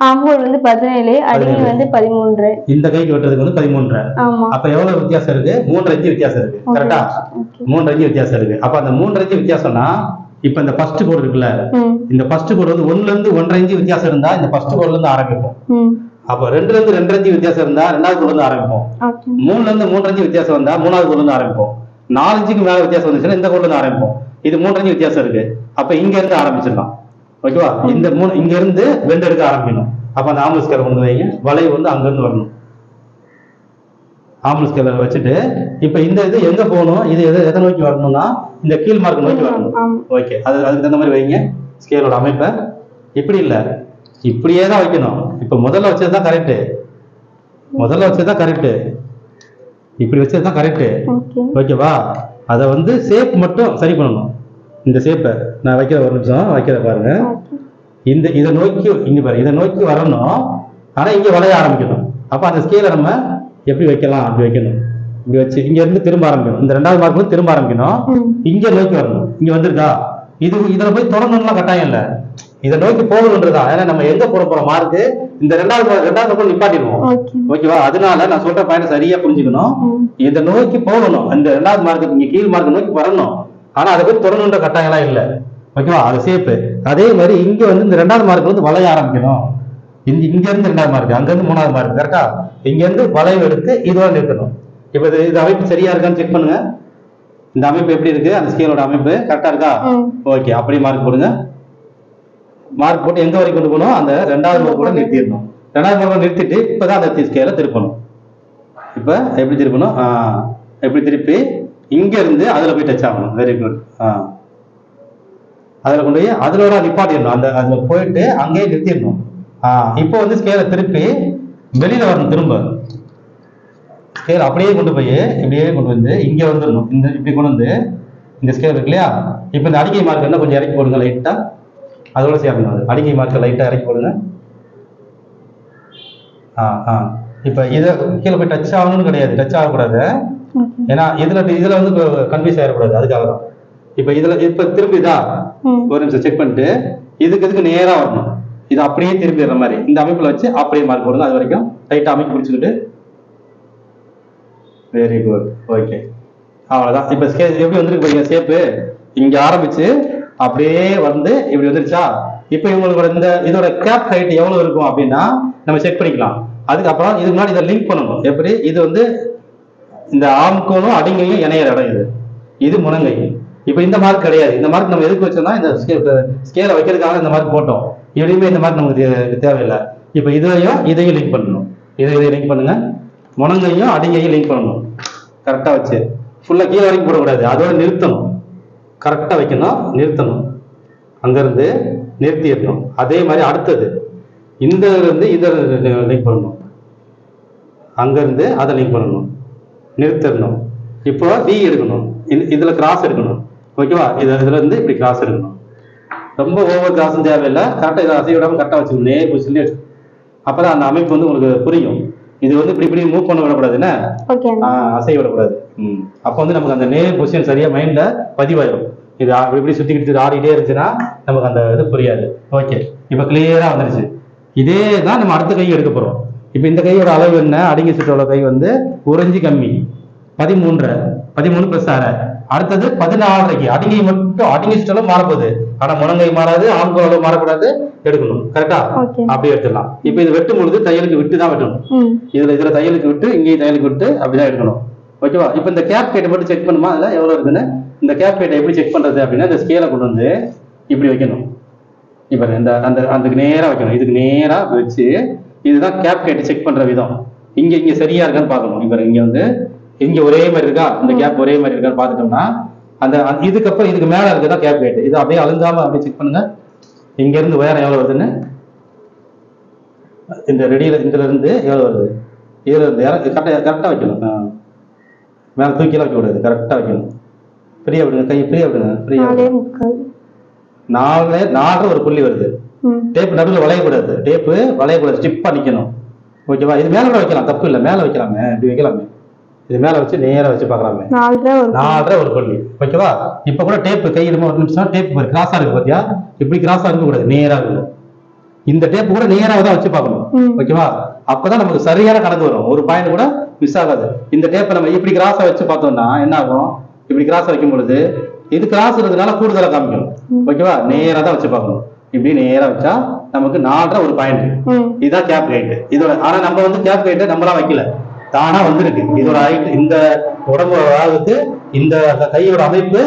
ஆண்கோள் வந்து 17, அடங்கி வந்து 13. இந்த கைக்கு வெட்டுறதுக்கு வந்து 13. அப்ப எவ்வளவு வித்தியாசம் இருக்கு? 3 இன்ச்சு வித்தியாசம் இருக்கு. கரெக்டா? 3 இன்ச்சு வித்தியாசம் இருக்கு. அப்ப அந்த 3 இன்ச்சு வித்தியாசம்னா, இப்ப இந்த ஃபர்ஸ்ட் கோடு இருக்குல்ல, இந்த ஃபர்ஸ்ட் கோடு வந்து 1ல இருந்து 1.5 இன்ச்சு வித்தியாசம் இருந்தா இந்த ஃபர்ஸ்ட் கோடுல இருந்து ஆரம்பிப்போம். அப்ப 2ல இருந்து 2.5 இன்ச்சு வித்தியாசம் இருந்தா 2வது கோடுல இருந்து ஆரம்பிப்போம். 3ல இருந்து 3.5 இன்ச்சு வித்தியாசம் வந்தா 3வது கோடுல இருந்து ஆரம்பிப்போம். 4 இன்ச்சுக்கு மேல வித்தியாசம் வந்துச்சுன்னா இந்த கோடுல இருந்து ஆரம்பிப்போம். இது 3.5 இன்ச்சு வித்தியாசம் இருக்கு. அப்ப இங்க இருந்து ஆரம்பிச்சிடலாம். ஓகேவா? இந்த இங்க இருந்து பெண்ட் எடுக்க ஆரம்பிக்கணும். அப்ப அந்த ஆம்புல் ஸ்கேல் கொண்டு வைங்க. வளைவு வந்து அங்க இருந்து வரணும். ஆம்புல் ஸ்கேல வச்சுட்டு இப்ப இந்த இது எங்க போகணும், இது எதை நோக்கி வரணும்னா இந்த கீழ் மார்க் நோக்கி வரணும். ஓகே, அதுக்கு தகுந்த மாதிரி வைங்க ஸ்கேலோட அமைப்பை. இப்படி இல்ல, இப்படியே தான் வைக்கணும். இப்ப முதல்ல வச்சதுதான் கரெக்ட், இப்படி வச்சதுதான் கரெக்ட். ஓகேவா? அதை வந்து ஷேப் மட்டும் சரி பண்ணணும். இந்த ஷேப்பை நான் வைக்கிற, ஒரு நிமிஷம் வைக்கிற பாருங்க. இதை நோக்கி இங்க பாருங்க, இதை நோக்கி வரணும். ஆனா இங்க வளைய ஆரம்பிக்கணும். அப்ப அந்த ஸ்கேலை நம்ம எப்படி வைக்கலாம், அப்படி வைக்கணும். இப்படி வச்சு இங்க இருந்து திரும்ப ஆரம்பிக்கணும். இந்த 2வது மார்க் திரும்ப ஆரம்பிக்கணும். இங்க நோக்கி வரணும். இங்க வந்திருக்கா, இதுல போய் தொடரணும்லாம் கட்டாயம் இல்ல, இதை நோக்கி போகணுன்றதா. ஏன்னா நம்ம எங்க போட போறோம் மார்க்கு, இந்த 2வது நிப்பாட்டிடுவோம். ஓகேவா? அதனால நான் சொல்ற பாயிண்ட் சரியா புரிஞ்சுக்கணும். இதை நோக்கி போகணும். அந்த 2வது மார்க்கு இங்க கீழ் மார்க் நோக்கி வரணும். ஆனா அதை போய் தொடரணுன்ற கட்டாயம் எல்லாம் இல்ல. ஓகேவா? அது சேப்பு. அதே மாதிரி இங்க வந்து இந்த 2வது மார்க் வந்து வளைய ஆரம்பிக்கணும். இங்க இருந்து 2வது மார்க், அங்க இருந்து 3வது மார்க். கரெக்டா? இங்க இருந்து வளைவு எடுத்து இதோட நிறுத்தணும். இப்ப இது அமைப்பு சரியா இருக்கான்னு செக் பண்ணுங்க. இந்த அமைப்பு எப்படி இருக்கு, அந்த ஸ்கேலோட அமைப்பு கரெக்டா இருக்கா? ஓகே, அப்படியே மார்க் போடுங்க. மார்க் போட்டு எங்க வரைக்கும் கொண்டு போகணும், அந்த 2வது மார்க் கூட நிறுத்திடணும். 2வது மார்க் நிறுத்திட்டு இப்பதான் அந்த ஸ்கேலை திருப்பணும். இப்ப எப்படி திருப்பணும், எப்படி திருப்பி இங்க இருந்து அதுல போய் டச் ஆகணும். Very good. அதுல கொண்டு போய் அதோட நிப்பாட்டிடணும். அதுல போயிட்டு அங்கேயே நிறுத்திடணும். இப்போ வந்து ஸ்கேலை திருப்பி வெளியில வரணும். திரும்ப ஸ்கேல் அப்படியே கொண்டு போய் இப்படியே கொண்டு வந்து இங்க வந்துடணும். இப்படி கொண்டு வந்து இந்த ஸ்கேல் இருக்கு இல்லையா, இப்ப இந்த அடிக்கை மார்க் என்ன கொஞ்சம் இறக்கி போடுங்க லைட்டா. அதோட சேர்க்கணும். அது அடிக்கை மார்க்கை லைட்டா இறக்கி போடுங்க. இப்போ இதை கீழே போய் டச் ஆகணும்னு கிடையாது, டச் ஆகக்கூடாது. ஏன்னா இதுல வந்து கன்ஃபியூஸ் ஆகிடக்கூடாது, அதுக்காக தான். இப்போ இப்போ திரும்பிதா, ஒரு நிமிஷம் செக் பண்ணிட்டு இதுக்கு நேராக வரணும். இது அப்படியே திரும்பிடுற மாதிரி இந்த அமைப்பில் வச்சு அப்படியே மார்க் போடுங்க. அது வரைக்கும் டைட்டாக அமைப்பு பிடிச்சிக்கிட்டு. வெரி குட், ஓகே, அவ்வளோதான். இப்போ எப்படி வந்துருக்கு பாருங்க ஷேப்பு. இங்கே ஆரம்பிச்சு அப்படியே வந்து இப்படி வந்துருச்சா. இப்போ இவங்களோட இதோட கேப் ஹைட் எவ்வளோ இருக்கும் அப்படின்னா நம்ம செக் பண்ணிக்கலாம். அதுக்கப்புறம் இதுக்கு முன்னாடி இதை லிங்க் பண்ணணும். எப்படி இது வந்து இந்த ஆம்கோனும் அடிங்கையும் இணையிற இடம் இது முனங்கை. இப்போ இந்த மார்க் கிடையாது. இந்த மார்க் நம்ம எதுக்கு வச்சோம்னா இந்த ஸ்கேலை வைக்கிறதுக்காக இந்த மார்க் போட்டோம். எப்படியுமே இந்த மார்க் நமக்கு தேவையில்லை. இப்போ இதையும் லிங்க் பண்ணணும். இதையும் லிங்க் பண்ணுங்க. முனங்கையும் அடிங்கையும் லிங்க் பண்ணணும். கரெக்டாக வச்சு ஃபுல்லாக கீழே வரைக்கும் போடக்கூடாது, அதோட நிறுத்தணும். கரெக்டாக வைக்கணும், நிறுத்தணும். அங்கேருந்து நிறுத்திடணும். அதே மாதிரி அடுத்தது இந்த இருந்து இதை லிங்க் பண்ணணும். அங்கேருந்து அதை லிங்க் பண்ணணும், நிறுத்திடணும். இப்போ வி எடுக்கணும், இதில் கிராஸ் எடுக்கணும். ஓகேவா, இதுல இருந்து இப்படி கிராஸ் எடுக்கணும். ரொம்ப ஓவர் கிராஸும் தேவையில்லை. கரெக்டாக இதை அசைய விடாமல் கரெக்டாக வச்சுக்கணும். நேர் பொசிஷன்லேயே வச்சு. அப்போ தான் அந்த அமைப்பு வந்து உங்களுக்கு புரியும். இது வந்து இப்படி மூவ் பண்ண விடக்கூடாதுன்னா, அசைய விடக்கூடாது. அப்போ வந்து நமக்கு அந்த நேர் பொசிஷன் சரியாக மைண்டில் பதிவாயிடும். இது இப்படி சுற்றிக்கிட்டு ஆடிட்டே இருந்துச்சுன்னா நமக்கு அந்த இது புரியாது. ஓகே, இப்போ கிளியராக வந்துருச்சு. இதே தான் நம்ம அடுத்த கை எடுக்க போகிறோம். இப்போ இந்த கையோட அளவு என்ன? அடிங்கை சுற்றோட கை வந்து 1 இன்ச்சு கம்மி, 13 + 6. அடுத்தது 14. அடிங்கை மட்டும், அடிங்கை சுற்றளவு மாறப்போகுது. ஆனால் முழங்கை மாறாது, ஆண்கள் அளவு மாறக்கூடாது. எடுக்கணும் கரெக்டா, அப்படி எடுத்துடலாம். இப்போ இது வெட்டும் பொழுது தையலுக்கு விட்டு தான் வெட்டணும். இதுல தையலுக்கு விட்டு, இங்கேயும் தையலுக்கு விட்டு அப்படிதான் எடுக்கணும். ஓகேவா. இப்போ இந்த கேப் கேட்டை மட்டும் செக் பண்ணுமா, அதில் எவ்வளோ இருக்குன்னு. இந்த கேப் கேட்டை எப்படி செக் பண்றது அப்படின்னா, இந்த ஸ்கேலை கொண்டு வந்து இப்படி வைக்கணும். இப்போ அதுக்கு நேராக வைக்கணும். இதுக்கு நேராக வச்சு இதுதான் கேப் கேட்டு செக் பண்ற விதம். இங்க சரியா இருக்கான்னு பார்க்கணும். இப்போ இங்க வந்து இங்க ஒரே மாதிரி இருக்கா, இந்த கேப் ஒரே மாதிரி இருக்கான்னு பார்த்துட்டோம்னா இதுக்கப்புறம் இதுக்கு மேல இருக்குதான் கேப் கேட். இது அப்படியே அழுந்தாம அப்படியே செக் பண்ணுங்க. இங்க இருந்து உயரம் எவ்வளவு வருதுன்னு, இந்த ரெடியில இதுல இருந்து எவ்வளவு வருது, இதுல இருந்து கரெக்டா வைக்கணும். மேல தூக்கிலாம் வைக்க கூடாது, கரெக்டா வைக்கணும். ஃப்ரீயா விடுங்க, கை ஃப்ரீயா விடுங்க. ஃப்ரீயா 4 ஒரு புள்ளி வருது. டேப் நடுவில் வளையக்கூடாது, டேப்பு வளையக்கூடாது, ஸ்டிப்பா நிக்கணும். ஓகேவா. இது மேல வைக்கலாம், தப்பு இல்லை, மேல வைக்கலாமே, இப்படி வைக்கலாமே. இது மேல வச்சு நேரா வச்சு பார்க்கலாமே. 4 ஒரு புள்ளி. ஓகேவா. இப்ப கூட டேப் கை இடுமா, ஒரு நிமிஷம். டேப் கிராஸா இருக்கு பாத்தியா, இப்படி கிராஸா இருக்க கூடாது, நேரா இருக்கணும். இந்த டேப் கூட நேரா தான் வச்சு பார்க்கணும். ஓகேவா. அப்பதான் நமக்கு சரியான கணக்கு வரும், ஒரு பாயிண்ட் கூட மிஸ் ஆகாது. இந்த டேப்பை நம்ம இப்படி கிராஸா வச்சு பார்த்தோம்னா என்ன ஆகும், இப்படி கிராஸா வைக்கும் பொழுது இது கிராஸ் இருக்கிறதுனால கூடுதலா காமிக்கும். ஓகேவா. நேரா தான் வச்சு பார்க்கணும். இப்படி நேரா வச்சா நமக்கு 4 ஒரு பாயிண்ட். இதுதான் கேப் ஹைட் இதோட. ஆனா நம்ம வந்து கேப் ஹைட் நம்மளா வைக்கல, தானா வந்திருக்கு. இதோட ஹைட், இந்த உடம்பு அளவுக்கு இந்த கையோட அமைப்பு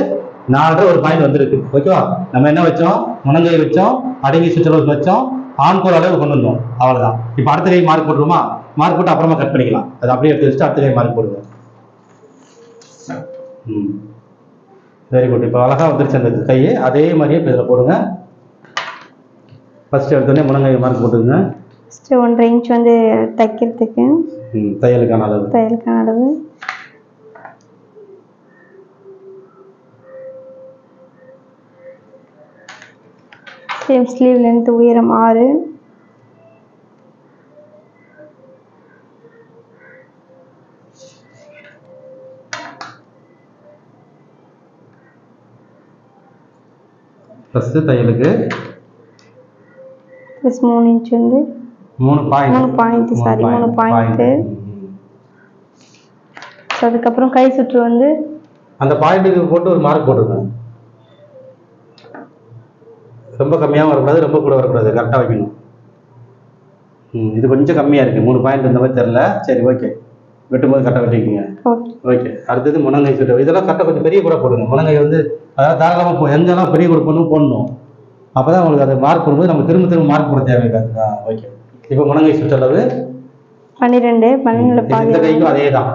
4 ஒரு பாயிண்ட் வந்திருக்கு. ஓகேவா. நம்ம என்ன வச்சோம், முனங்கை வச்சோம், அடங்கி சுற்றளவு வச்சோம், ஆண்கோல் அளவு கொண்டு வந்தோம். அவ்வளவுதான். இப்ப அடுத்த கை மார்க் போட்டுருமா, மார்க் போட்டு அப்புறமா கட் பண்ணிக்கலாம். அது அப்படியே எடுத்து வச்சுட்டு அடுத்த கை மார்க் போடுங்க. Very good. இப்போ அழகா வந்துருச்சு அந்த கை. அதே மாதிரியே இப்போ இதில் போடுங்க. ஃபர்ஸ்ட் எடுத்தோடனே முனங்கை மார்க் போட்டுங்க. ஃபர்ஸ்ட் 1.5 இன்ச் வந்து தைக்கிறதுக்கு, தையலுக்கான அளவு. சேம் ஸ்லீவ் லென்த் உயரம் 6. ஃபர்ஸ்ட் தையலுக்கு ப்ளஸ் 3 இன்ச் வந்து 3 பாயிண்ட். அதுக்கப்புறம் கை சுற்று வந்து அந்த பாயிண்ட்டுக்கு போட்டு ஒரு மார்க் போட்டுருங்க. ரொம்ப கம்மியாக வரக்கூடாது, ரொம்ப கூட வரக்கூடாது, கரெக்டாக வைக்கணும். இது கொஞ்சம் கம்மியாக இருக்குது, 3 பாயிண்ட் இந்த மாதிரி தெரில. சரி, ஓகே. வெட்டும்போது கரெக்டாக வெட்டிக்கிங்க. ஓகே. அடுத்தது முனங்கை சுற்று. இதெல்லாம் கரெக்டாக கொஞ்சம் பெரிய கூட போடுங்க. முனங்கை வந்து அதாவது தாராளமாக எங்கெல்லாம் பெரிய கூட போடணும். அப்போ தான் உங்களுக்கு அதை மார்க் போடும்போது நம்ம திரும்ப மார்க் போட தேவையில்லை. ஓகே. இப்போ முனங்கை சுற்றளவு 12. இந்த கைக்கும் அதே தான்.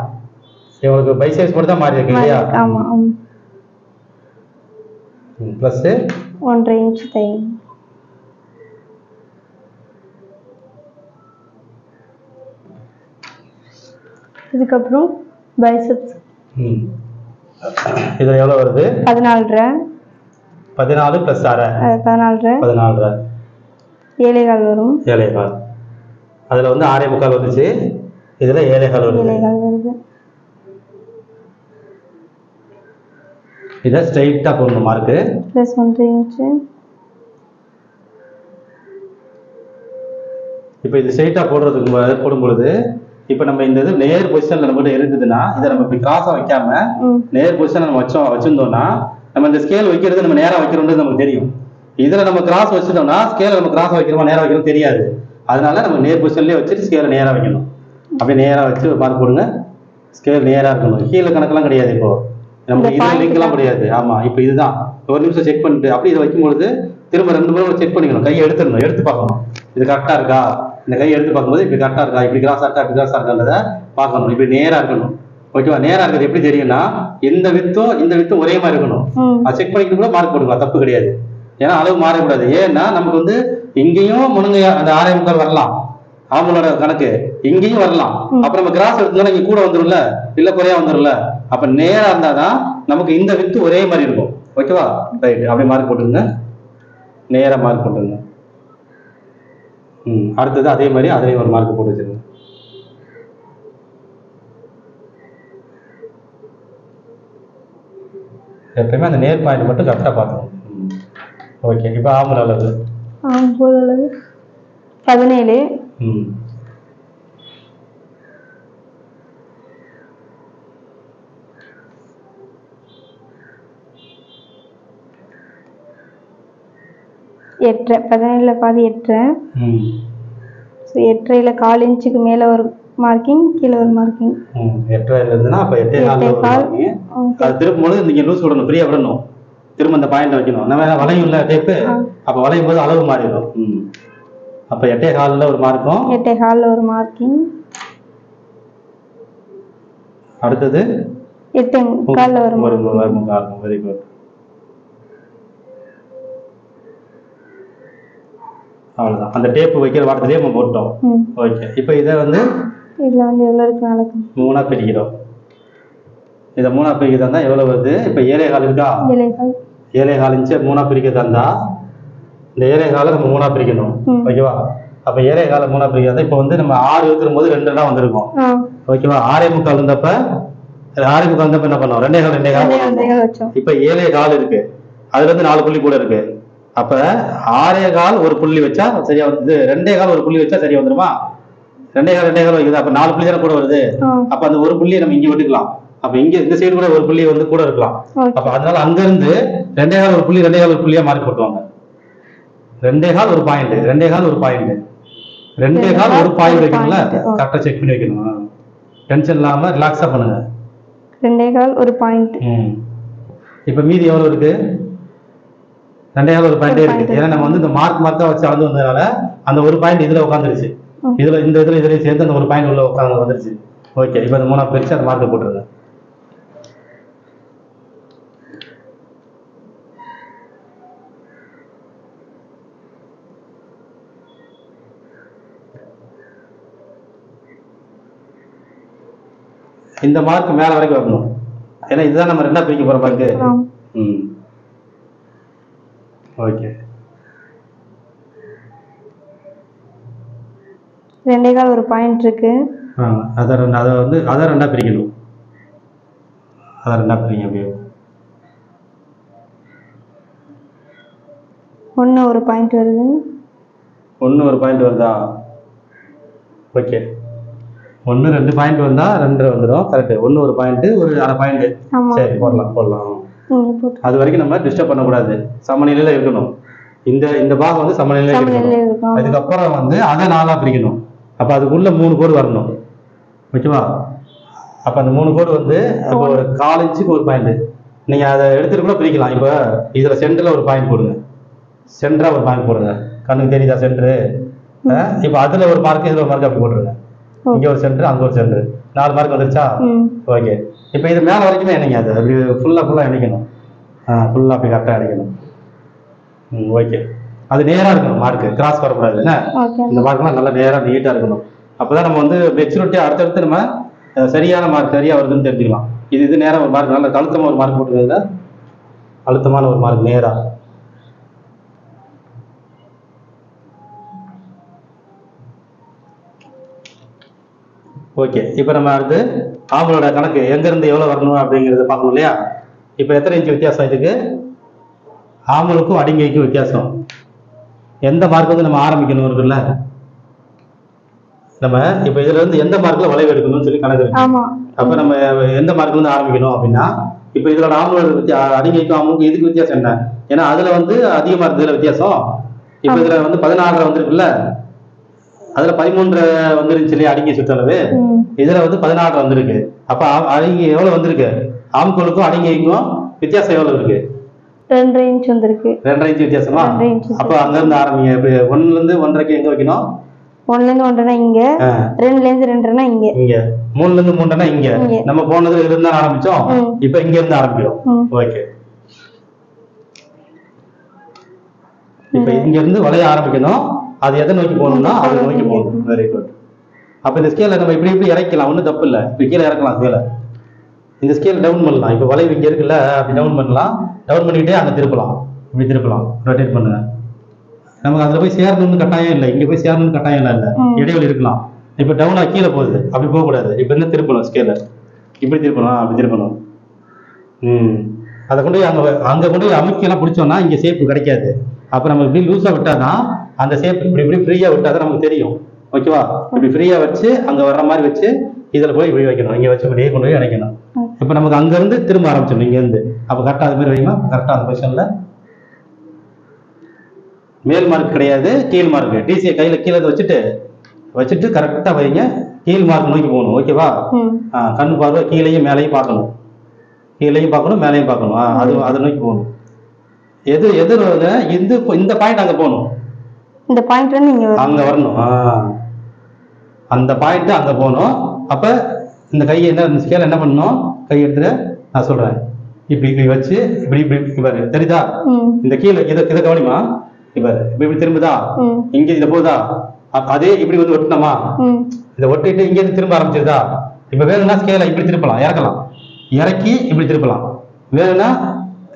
இவங்களுக்கு பைசைஸ் மட்டும் தான் மாறி இருக்கு இல்லையா. ப்ளஸ் 1.5 இன்ச் தையல். இதுக்கப்புறம் பைசெப்ஸ். இது எவ்வளோ வருது? 14. 14 + 6 14. 7.25 வரும். 7.25. அதில் வந்து 6.25 வந்துச்சு, இதில் 7.25 வருது. 7.25 வருது. இதை ஸ்ட்ரைட்டாக போடணும் மார்க்கு. +1 இன்ச்சு. இப்போ இது ஸ்ட்ரைட்டாக போடும் பொழுது இப்போ நம்ம இந்த இது நேர் பொசிஷனில் நம்மகிட்ட இருக்குதுன்னா இதை நம்ம இப்படி கிராஸாக வைக்காம நேர் பொசிஷன் நம்ம வச்சிருந்தோம்னா நம்ம இந்த ஸ்கேல் வைக்கிறது நம்ம நேராக வைக்கிறோம்ன்றது நமக்கு தெரியும். இதில் நம்ம கிராஸ் வச்சுட்டோம்னா ஸ்கேலை நம்ம கிராஸ் வைக்கிறோமா நேராக வைக்கிறோம் தெரியாது. அதனால நம்ம நேர் பொசிஷன்லேயே வச்சுட்டு ஸ்கேலை நேராக வைக்கணும். அப்படியே நேராக வச்சு மார்க் போடுங்க. ஸ்கேல் நேராக இருக்கணும். கீழே கணக்கெல்லாம் கிடையாது. இப்போ நம்ம இதில் லிங்க்லாம் கிடையாது. ஆமாம், இப்போ இதுதான். ஒரு நிமிஷம் செக் பண்ணிட்டு அப்படி இதை வைக்கும்பொழுது திரும்ப 2 முறை செக் பண்ணிக்கணும். கையை எடுத்துடணும், எடுத்து பார்க்கணும் இது கரெக்டாக இருக்கா. இந்த கையை எடுத்து பார்க்கும்போது இப்படி கரெக்டாக இருக்கா, இப்படி கிராஸாக இருக்கா, இப்படி கிராஸாக இருக்கான்றதை பார்க்கணும். இப்படி நேராக இருக்கணும். ஓகேவா? நேராக இருக்கிறது எப்படி தெரியும்னா இந்த வித்தும் ஒரே மாதிரி இருக்கணும். அது செக் பண்ணிக்கிட்டு கூட மார்க் போட்டுக்கலாம், தப்பு கிடையாது. ஏன்னா அளவு மாறக்கூடாது. ஏன்னா நமக்கு வந்து இங்கேயும் முருங்கை அந்த 6.25 வரலாம், ஆம்பளோட கணக்கு இங்கேயும் வரலாம். அப்புறம் நம்ம கிராஸ் எடுத்தோம்னா இங்க கூட வந்துடும்ல, இல்ல குறையா வந்துடும்ல. அப்ப நேரா இருந்தாதான் நமக்கு இந்த வித்து ஒரே மாதிரி இருக்கும். ஓகேவா? ரைட், அப்படியே மார்க் போட்டுருங்க. நேரா மார்க் போட்டுருங்க. அடுத்தது அதே மாதிரி அதுலயும் ஒரு மார்க் போட்டு வச்சிருங்க. எப்பயுமே அந்த நேர் பாயிண்ட் மட்டும் கரெக்டாக பார்க்கணும். ஓகே, இப்போ ஆம்பல் அளவு 17. எட்டரை 17ல் பாதி 8.5. 8.5ல் 1/4 இன்ச்சுக்கு மேலே ஒரு மார்க்கிங், கீழே ஒரு மார்க்கிங். 8.5 இருந்ததுன்னா அப்போ 8.25 அது திருப்பும்போது நீங்கள் லூஸ் விடணும், ஃப்ரீயாக விடணும். திரும்ப அந்த பாயிண்ட் வைக்கணும். நம்ம வளையும் இல்லை டேப்பு, அப்போ வளையும் போது அளவு மாறிடும். அப்போ 8.25ல் ஒரு மார்க்கும், 8.25ல் ஒரு மார்க்கிங். அடுத்தது 8.25ல் ஒரு மார்க்கும். Very good. அவ்வளோதான். அந்த டேப்பு வைக்கிற வாட்டத்திலேயே நம்ம போட்டோம். ஓகே, இப்போ இதை வந்து இதில் வந்து எவ்வளோ இருக்கு நாளைக்கு 3ஆ பிரிக்கிறோம். இதை 3ஆ பிரிக்கிறதா இருந்தால் எவ்வளோ வருது? இப்போ 7.25 இருக்கா? 7.25 இன்ச்சு 3ஆ பிரிக்கிறதா இருந்தா இந்த 7.25 நம்ம 3ஆ பிரிக்கணும். ஓகேவா? அப்போ 7.25 3ஆ பிரிக்கிறதா இப்போ வந்து நம்ம 6 இருக்கிற போது 2 வந்திருக்கும். ஓகேவா? 6.25 இருந்தப்ப 6.25 இருந்தப்ப என்ன பண்ணோம்? 2.25. இப்போ 7.25 இருக்கு, அதுல இருந்து 4 புள்ளி கூட இருக்கு. அப்ப 6.25 ஒரு புள்ளி வச்சா சரியா வந்து, 2.25 ஒரு புள்ளி வச்சா சரியா வந்துருமா? 2.25 வைக்குது, அப்ப 4 புள்ளி தானே கூட வருது. அப்ப அந்த ஒரு புள்ளியை நம்ம இங்க விட்டுக்கலாம். அப்ப இங்க இந்த சைடு கூட ஒரு புள்ளி வந்து கூட இருக்கலாம். அப்ப அதனால அங்க இருந்து 2.25 ஒரு புள்ளி, 2.25 ஒரு புள்ளியா மார்க் போட்டுவாங்க. 2.25 ஒரு பாயிண்ட், 2.25 ஒரு பாயிண்ட், 2.25 ஒரு பாயிண்ட் வைக்கணும்ல, கரெக்டா செக் பண்ணி வைக்கணும். டென்ஷன் இல்லாம ரிலாக்ஸா பண்ணுங்க. 2.25 ஒரு பாயிண்ட். இப்ப மீதி எவ்வளவு இருக்கு? 2.25 ஒரு பாயிண்டே இருக்கு. ஏன்னா நம்ம வந்து இந்த மார்க்கா வச்சு அளந்து வந்ததுனால அந்த ஒரு பாயிண்ட் இதுல உட்காந்துருச்சு. இதுல சேர்ந்து அந்த ஒரு பாயிண்ட் உள்ள உட்காந்து வந்துருச்சு. ஓகே, இப்போ இந்த 3ஆ பிரிச்சு அந்த மார்க்கை போட்டுருங்க. இந்த மார்க் மேல வரைக்கும் வரணும். ஏன்னா இதுதான் நம்ம 2ஆ பிரிக்க போற மார்க்கு. ஓகே, 2.25 ஒரு பாயிண்ட் இருக்கு. அதை வந்து 2ஆ பிரிக்கணும். அதை 2ஆ பிரிங்க. அப்படியே 1 ஒரு பாயிண்ட் வருது. 1 ஒரு பாயிண்ட் வருதா? ஓகே, 1 2 பாயிண்ட் வந்தா 2 வந்துடும். கரெக்ட். 1 ஒரு பாயிண்ட், ஒரு அரை பாயிண்ட். சரி, போடலாம். அது வரைக்கும் நம்ம டிஸ்டர்ப் பண்ணக்கூடாது, சமநிலையில இருக்கணும். இந்த பாகம் வந்து சமநிலையில இருக்கணும். அதுக்கப்புறம் வந்து அதை 4ஆ பிரிக்கணும். அப்ப அதுக்குள்ள 3 கோடு வரணும். ஓகேவா? அப்ப அந்த 3 கோடு வந்து அப்போ ஒரு 1/4 இன்ச்சுக்கு ஒரு பாயிண்ட். நீங்க அதை எடுத்துட்டு கூட பிரிக்கலாம். இப்ப இதுல சென்டர்ல ஒரு பாயிண்ட் போடுங்க, சென்டரா ஒரு பாயிண்ட் போடுங்க. கண்ணுக்கு தெரியுதா சென்டரு? இப்ப அதுல ஒரு மார்க், இதுல ஒரு மார்க் அப்படி போட்டுருங்க. இங்க ஒரு சென்டர், அங்க ஒரு சென்டர், 4 மார்க் வந்துருச்சா? ஓகே, இப்போ இது மேல வரைக்குமே என்னங்க அது அப்படி ஃபுல்லா இணைக்கணும். ஃபுல்லா அப்படி கரெக்டா இணைக்கணும். ஓகே, அது நேரா இருக்கணும், மார்க் கிராஸ் வரக்கூடாது. என்ன, இந்த மார்க்லாம் நல்லா நேரா நீட்டா இருக்கணும். அப்பதான் நம்ம வந்து மெச்சூரிட்டியா அடுத்தடுத்து நம்ம சரியான மார்க் சரியா வருதுன்னு தெரிஞ்சுக்கலாம். இது நேரம் ஒரு மார்க், நல்ல அழுத்தமா ஒரு மார்க் போட்டுருந்தா, அழுத்தமான ஒரு மார்க் நேரா. ஓகே, இப்போ நம்ம அடுத்து ஆம்பளோட கணக்கு எங்கேருந்து எவ்வளோ வரணும் அப்படிங்கிறத பார்க்கணும் இல்லையா? இப்போ எத்தனை இன்ச்சு வித்தியாசம் இதுக்கு? ஆம்பளுக்கும் அடிங்கைக்கும் வித்தியாசம். எந்த மார்க் வந்து நம்ம ஆரம்பிக்கணும் இருக்குல்ல? நம்ம இப்போ இதுல இருந்து எந்த மார்க்ல வளைவு எடுக்கணும்னு சொல்லி கணக்கு இருக்கு. அப்ப நம்ம எந்த மார்க்ல இருந்து ஆரம்பிக்கணும் அப்படின்னா, இப்போ இதோட ஆம்பளோட அடிங்கைக்கும் ஆம்பளுக்கும் இதுக்கு வித்தியாசம் என்ன? ஏன்னா அதுல வந்து அதிகமா இருக்குதுல வித்தியாசம். இப்போ இதுல வந்து 16 வந்திருக்குல்ல, அதுல 13 வந்துருச்சு இல்லையா அடிங்கை சுற்றளவு. இதுல வந்து 16 வந்திருக்கு. அப்ப அடிங்கை எவ்வளவு வந்திருக்கு? ஆம்கோலுக்கும் அடிங்கைக்கும் வித்தியாசம் எவ்வளவு இருக்கு? 2.5 இன்ச் வந்திருக்கு. 2.5 இன்ச் வித்தியாசமா? அப்ப அங்க இருந்து ஆரம்பிங்க. 1ல இருந்து 1.5க்கு எங்க வைக்கணும்? 1ல இருந்து 1.5 இங்க, 2ல இருந்து 2.5 இங்க, இங்க 3ல இருந்து 3.5 இங்க. நம்ம போனதுல இருந்து ஆரம்பிச்சோம், இப்ப இங்க இருந்து ஆரம்பிக்கிறோம். ஓகே, இப்ப இங்க இருந்து வளைய ஆரம்பிக்கணும். அது எதை நோக்கி போகணும்னா அதை நோக்கி போகணும். Very good. அப்ப இந்த ஸ்கேல நம்ம இப்படி இப்படி இறக்கலாம், ஒன்றும் தப்பு இல்லை. இப்ப கீழே இறக்கலாம் ஸ்கேல. இந்த ஸ்கேல் டவுன் பண்ணலாம். இப்ப வளைவு இங்க இருக்குல்ல, அப்படி டவுன் பண்ணலாம். டவுன் பண்ணிக்கிட்டே அங்க திருப்பலாம், இப்படி திருப்பலாம், ரொட்டேட் பண்ணுங்க. நமக்கு அதுல போய் சேரணும்னு கட்டாயம் இல்லை, இங்க போய் சேரணும்னு கட்டாயம் இல்லை, இடைவெளி இருக்கலாம். இப்ப டவுனா கீழே போகுது, அப்படி போக கூடாது. இப்ப என்ன திருப்பணும் ஸ்கேல, இப்படி திருப்பணும், அப்படி திருப்பணும். அதை கொண்டு போய் அங்க கொண்டு போய் அமுக்கியெல்லாம் பிடிச்சோம்னா இங்க ஷேப் கிடைக்காது. அப்ப நம்ம இப்படி லூஸா விட்டாதான் அந்த ஷேப் இப்படி இப்படி ஃப்ரீயா விட்டாதான் நமக்கு தெரியும். ஓகேவா? இப்படி ஃப்ரீயா வச்சு அங்க வர்ற மாதிரி வச்சு இதுல போய் இப்படி வைக்கணும், இங்க வச்சு இப்படியே கொண்டு போய் அடைக்கணும். இப்ப நமக்கு அங்க இருந்து திரும்ப ஆரம்பிச்சிடணும் இங்க இருந்து. அப்ப கரெக்டா அது மாதிரி வைங்க, கரெக்டா அந்த பொசிஷன்ல. மேல் மார்க் கிடையாது, கீழ் மார்க். டிசியை கையில கீழே வச்சுட்டு கரெக்டா வைங்க. கீழ் மார்க் நோக்கி போகணும். ஓகேவா? கண்ணு பார்வை கீழையும் மேலையும் பார்க்கணும், கீழையும் பார்க்கணும், மேலையும் பார்க்கணும். அது அதை நோக்கி போகணும். எது இந்த பாயிண்ட் அங்க போகணும், இந்த பாயிண்ட் வந்து அங்க வரணும். அந்த பாயிண்ட் அங்க போகணும். அப்ப இந்த கையை என்ன ஸ்கேல் என்ன பண்ணணும்? கை எடுத்துட்டு நான் சொல்றேன், இப்படி இப்படி வச்சு இப்படி இப்படி பாரு, தெரியுதா? இந்த கீழே இதை கவனிமா. இப்ப இப்படி திரும்புதா, இங்க இதை போகுதா? அதே இப்படி வந்து ஒட்டணுமா? இதை ஒட்டிட்டு இங்க இருந்து திரும்ப ஆரம்பிச்சிருதா? இப்ப வேணும்னா ஸ்கேலை இப்படி திருப்பலாம், இறக்கலாம், இறக்கி இப்படி திருப்பலாம். வேணும்னா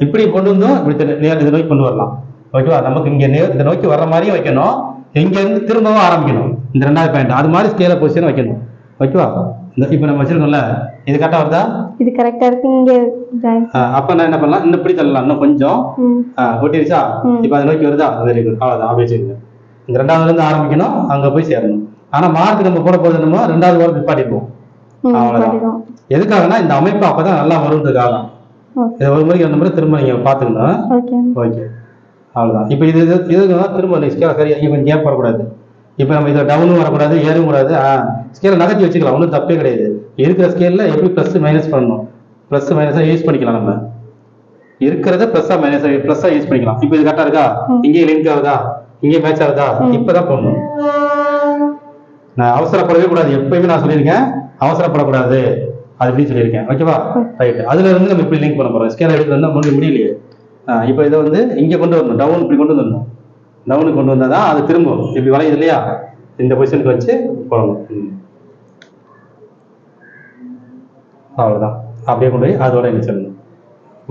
இப்படி கொண்டு வந்தோம், இப்படி இதை நோக்கி கொண்டு வரலாம். ஓகேவா? நமக்கு இங்க இதை நோக்கி வர்ற மாதிரியும் வைக்கணும், இங்க இருந்து திரும்பவும் ஆரம்பிக்கணும். இந்த 2வது பாயிண்ட் அது மாதிரி ஸ்கேல பொசிஷன் வைக்கணும். ஓகேவா? இப்ப நம்ம வச்சிருக்கோம்ல, இது கரெக்டா வருதா? இது கரெக்டா இருக்கு. இங்க அப்ப நான் என்ன பண்ணலாம், இன்னும் இப்படி தள்ளலாம், இன்னும் கொஞ்சம் ஒட்டிருச்சா? இப்ப அதை நோக்கி வருதா? Very good. அவ்வளவுதான். அப்படி வச்சுக்கோங்க. இந்த 2வதுல இருந்து ஆரம்பிக்கணும், அங்க போய் சேரணும். ஆனா மார்க் நம்ம போட போது நம்ம 2வது வாரம் நிப்பாட்டிப்போம். அவ்வளவுதான். எதுக்காகனா இந்த அமைப்பு அப்பதான் நல்லா வரும்ன்றதுக்காக. இதை ஒரு முறைக்கு 2 முறை திரும்ப நீங்க பாத்துக்கணும். ஓகே, அவ்வளவுதான். இப்ப இது திரும்ப ஸ்கேல சரியா கொஞ்சம் கேப் வரக்கூடாது. இப்ப நம்ம இதை டவுனும் வரக்கூடாது, ஏறும் கூடாது. ஸ்கேல நகர்த்தி வச்சுக்கலாம், ஒன்றும் தப்பே கிடையாது. இருக்கிற ஸ்கேல்ல எப்படி பிளஸ் மைனஸ் பண்ணணும், பிளஸ் மைனஸா யூஸ் பண்ணிக்கலாம். நம்ம இருக்கிறத பிளஸ்ஸா யூஸ் பண்ணிக்கலாம். இப்ப இது கரெக்டா இருக்கா? இங்கே லிங்க் ஆகுதா? இங்கே மேட்ச் ஆகுதா? இப்பதான் போடணும். நான் அவசரப்படவே கூடாது. எப்பயுமே நான் சொல்லியிருக்கேன், அவசரப்படக்கூடாது. அது எப்படி சொல்லியிருக்கேன். ஓகேவா? ரைட். அதுல இருந்து நம்ம இப்படி லிங்க் பண்ண போறோம். ஸ்கேல எடுத்து முடியலையே. இப்போ இதை வந்து இங்க கொண்டு வரணும், டவுன் இப்படி கொண்டு வந்துடணும். டவுனுக்கு கொண்டு வந்தாதான் அது திரும்பும். இப்படி வளையுது இல்லையா? இந்த பொசிஷனுக்கு வச்சு போடணும். அவ்வளவுதான். அப்படியே கொண்டு போய் அதோட இணைச்சிடணும்.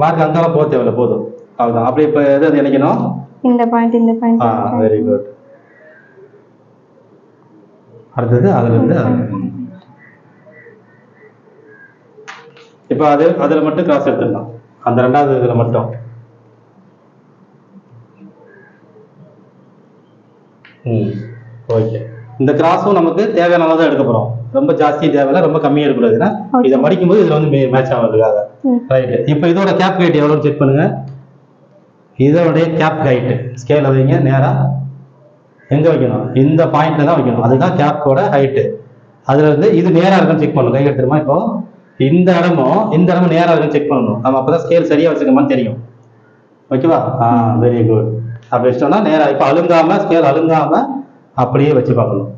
மார்க் அந்தாலும் போக தேவையில்ல, போதும். அவ்வளவுதான். அப்படி இப்ப எது இணைக்கணும்? இந்த பாயிண்ட். Very good. அடுத்தது அதுல இருந்து இப்ப அதுல மட்டும் கிராஸ் எடுத்துடலாம், அந்த 2வது இதுல மட்டும். ஓகே. இந்த கிராஸும் நமக்கு தேவையான அளவு தான் எடுக்க போறோம். ரொம்ப ஜாஸ்தி தேவையில்ல, ரொம்ப கம்மியா இருக்கக்கூடாது. ஏன்னா இதை மடிக்கும் போது இதுல வந்து மேட்ச் ஆகிறதுக்காக. ரைட். இப்போ இதோட கேப் ஹைட் எவ்வளவு செக் பண்ணுங்க. இதோடைய கேப் ஹைட் ஸ்கேல வைங்க. நேரா எங்க வைக்கணும்? இந்த பாயிண்ட்ல தான் வைக்கணும். அதுதான் கேப்போட ஹைட்டு. அதுல இருந்து இது நேரா இருக்குன்னு செக் பண்ணணும். கை எடுத்துருமா? இப்போ இந்த இடமும் நேரா இருக்குன்னு செக் பண்ணணும். நம்ம அப்பதான் ஸ்கேல் சரியா வச்சுக்கோமான்னு தெரியும். ஓகேவா? Very good. அப்படி வச்சிட்டோம்னா நேரா இப்ப அழுங்காம, ஸ்கேல் அழுங்காம அப்படியே வச்சு பார்க்கணும்.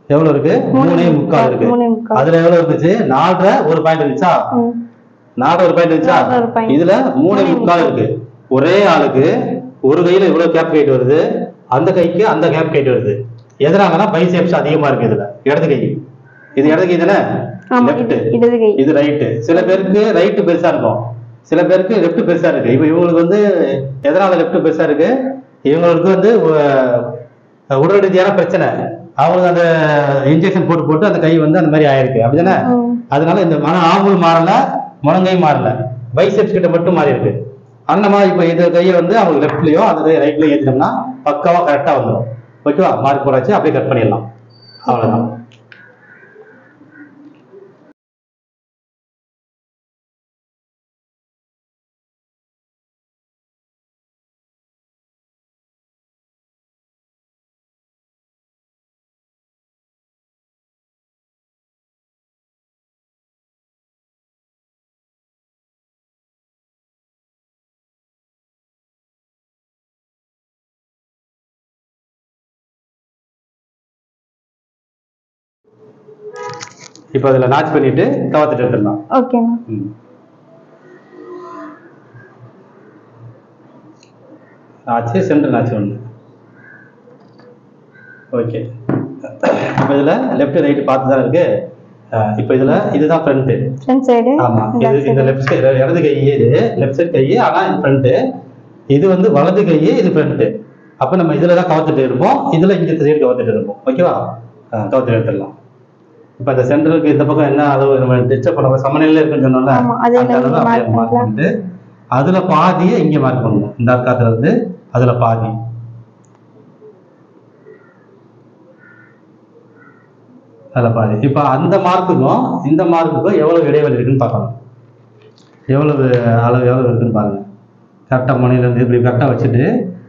எவ்வளவு இருக்கு? 3.25 இருக்கு. அதுல எவ்வளவு இருந்துச்சு? 4.5 ஒரு பாயிண்ட் இருந்துச்சா? 4 ஒரு பாயிண்ட் இருந்துச்சா? இதுல 3.25 இருக்கு. ஒரே ஆளுக்கு ஒரு கையில இவ்வளவு கேப் ஹைட் வருது, அந்த கைக்கு அந்த கேப் ஹைட் வருது. எதனாலனா பைசெப்ஸ் அதிகமா இருக்கு இதுல. இடது கை, இது இடது கை தானே? லெஃப்ட், இது ரைட். சில பேருக்கு ரைட் பெருசா இருக்கும், சில பேருக்கு லெஃப்ட் பெருசா இருக்கு. இப்ப இவங்களுக்கு வந்து எதனால லெஃப்ட் பெருசா இருக்கு? இவங்களுக்கு வந்து உடல் ரீதியான பிரச்சனை. அவங்களுக்கு அந்த இன்ஜெக்ஷன் போட்டு போட்டு அந்த கை வந்து அந்த மாதிரி ஆயிருக்கு அப்படிதானே. அதனால இந்த ஆம்புல் மாறல, முழங்கை மாறல, பைசெப்ஸ் கிட்ட மட்டும் மாறி இருக்கு. அந்த மாதிரி இப்போ இந்த கையை வந்து அவங்க லெஃப்ட்லயோ அந்த கையை ரைட்லயோ ஏற்றினோம்னா பக்காவா கரெக்டா வந்துடும். ஓகேவா, மார்க் போடாச்சு, அப்படியே கட் பண்ணிடலாம். அவ்வளவுதான். இப்போ அதில் நாச் பண்ணிட்டு கவர்த்துட்டு எடுத்துடலாம். ஓகேண்ணா. நாச்சு சென்டர் நாச்சு ஒன்று. ஓகே, இப்போ இதில் லெஃப்ட் ரைட்டு பார்த்து தான் இருக்கு. இப்போ இதில் இதுதான் ஃப்ரண்ட் சைடு. ஆமாம், இது இந்த லெஃப்ட் சைடு இடது கை, இது லெஃப்ட் சைடு கை, ஆனால் இது ஃப்ரண்ட்டு. இது வந்து வலது கை, இது ஃப்ரண்ட்டு. அப்போ நம்ம இதில் தான் கவர்த்துட்டு இருப்போம், இதில் இங்கே சைடு கவர்த்துட்டு இருப்போம். ஓகேவா, கவர்த்துட்டு எடுத்துடலாம். இப்போ இந்த சென்டருக்கு இந்த பக்கம் என்ன அளவு நம்ம டிஸ்டர்ப் பண்ண சமநிலையில் இருக்குன்னு சொன்னோம்ல, அந்த அளவு அப்படியே மார்க் பண்ணிட்டு அதுல பாதியை இங்கே மார்க் பண்ணணும். இந்த அர்க்காத்துல இருந்து அதுல பாதி. அதில் பாதி. இப்போ அந்த மார்க்குக்கும் இந்த மார்க்குக்கும் எவ்வளவு இடைவெளி இருக்குன்னு பார்க்கணும். எவ்வளவு அளவு எவ்வளவு இருக்குன்னு பாருங்க. கரெக்டாக முனையிலேருந்து இப்படி கரெக்டாக வச்சுட்டு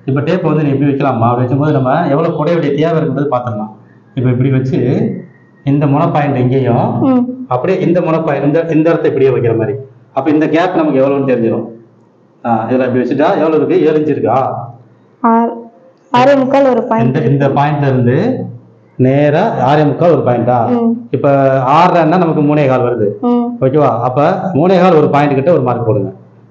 இப்போ டேப்பை வந்து நீ எப்படி வைக்கலாமா, அப்படி வச்சும்போது நம்ம எவ்வளோ குடையுடைய தேவை இருக்குன்றது பார்த்துடலாம். இப்போ இப்படி வச்சு இந்த முனை பாயிண்ட் இங்கேயும் அப்படியே இந்த முனை பாயிண்ட் இந்த இடத்த இப்படியே வைக்கிற மாதிரி. அப்போ இந்த கேப் நமக்கு எவ்வளோன்னு தெரிஞ்சிடும். இதில் இப்படி வச்சுட்டா எவ்வளோ இருக்கு, 7 இன்ச் இருக்கா, 6.25 ஒரு பாயிண்ட். இந்த பாயிண்ட்ல இருந்து நேரா 6.25 ஒரு பாயிண்டா. இப்ப 6.5 நமக்கு 3.25 வருது. ஓகேவா, அப்ப 3.25 ஒரு பாயிண்ட் கிட்ட ஒரு மார்க் போடுங்க.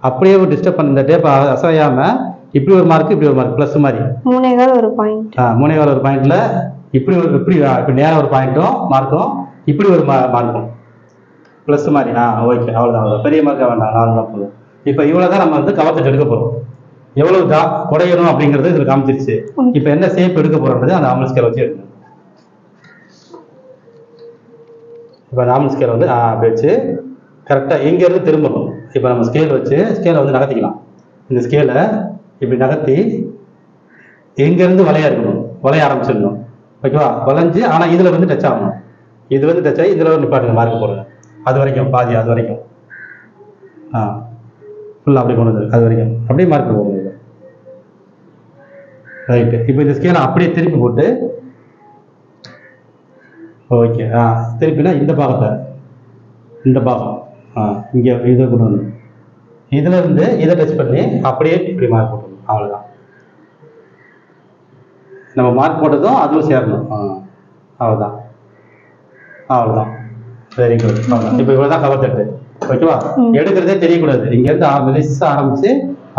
அப்படியே டிஸ்டர்ப் பண்ண இந்த டேப் அசையாம இப்படி ஒரு மார்க், இப்படி ஒரு மார்க், பிளஸ் மாதிரி 3.25 ஒரு பாயிண்ட். 3.25 ஒரு பாயிண்ட்ல இப்படி ஒரு இப்படி நேரம் ஒரு பாயிண்ட்டும் மார்க்கும், இப்படி ஒரு மார்க்கும் பிளஸ் மாதிரி. ஓகே, அவ்வளவுதான். பெரிய மார்க்கா வேண்டாம், நார்மலா போதும். இப்ப இவ்வளவுதான் நம்ம வந்து கவர்த்துட்டு எடுக்க போறோம். எவ்வளவு குடையணும் அப்படிங்கிறது இதுல காமிச்சிருச்சு. இப்ப என்ன ஷேப் எடுக்க போறோம்ன்றது அந்த ஆம்பல் ஸ்கேல் வச்சு எடுக்கணும். இப்ப ஆம்பல் ஸ்கேல் வந்து அப்படி வச்சு கரெக்டா எங்க இருந்து திரும்பணும். இப்ப நம்ம ஸ்கேல் வச்சு ஸ்கேலை வந்து நகர்த்திக்கலாம். இந்த ஸ்கேலை இப்படி நகர்த்தி எங்க இருந்து வளையா இருக்கணும், வளைய ஆரம்பிச்சிடணும். ஓகேவா, வளைஞ்சு ஆனா இதுல வந்து டச் ஆகணும். இது வந்து டச் ஆகி இதுல வந்து நிப்பாட்டுங்க, மார்க் போடுங்க. அது வரைக்கும் பாதி, அது வரைக்கும் ஃபுல்லா அப்படி கொண்டு வந்து அது வரைக்கும் அப்படியே மார்க் போடுங்க. ரைட்டு. இப்போ இந்த ஸ்கேலை அப்படியே திருப்பி போட்டு ஓகே, திருப்பினா இந்த பாகத்தை, இந்த பாகம் இங்கே இதை கொண்டு வந்து இதுல இருந்து இதை டச் பண்ணி அப்படியே இப்படி மார்க் போட்டுருணும். அவ்வளோதான். நம்ம மார்க் போட்டதும் அதுவும் சேரணும். அவ்வளோதான், அவ்வளோதான். Very good. அவ்வளோதான். இப்போ இவ்வளோதான் கவர் தட்டு. ஓகேவா, எடுக்கிறதே தெரியக்கூடாது. இங்க இருந்து மெலிசா ஆரம்பிச்சு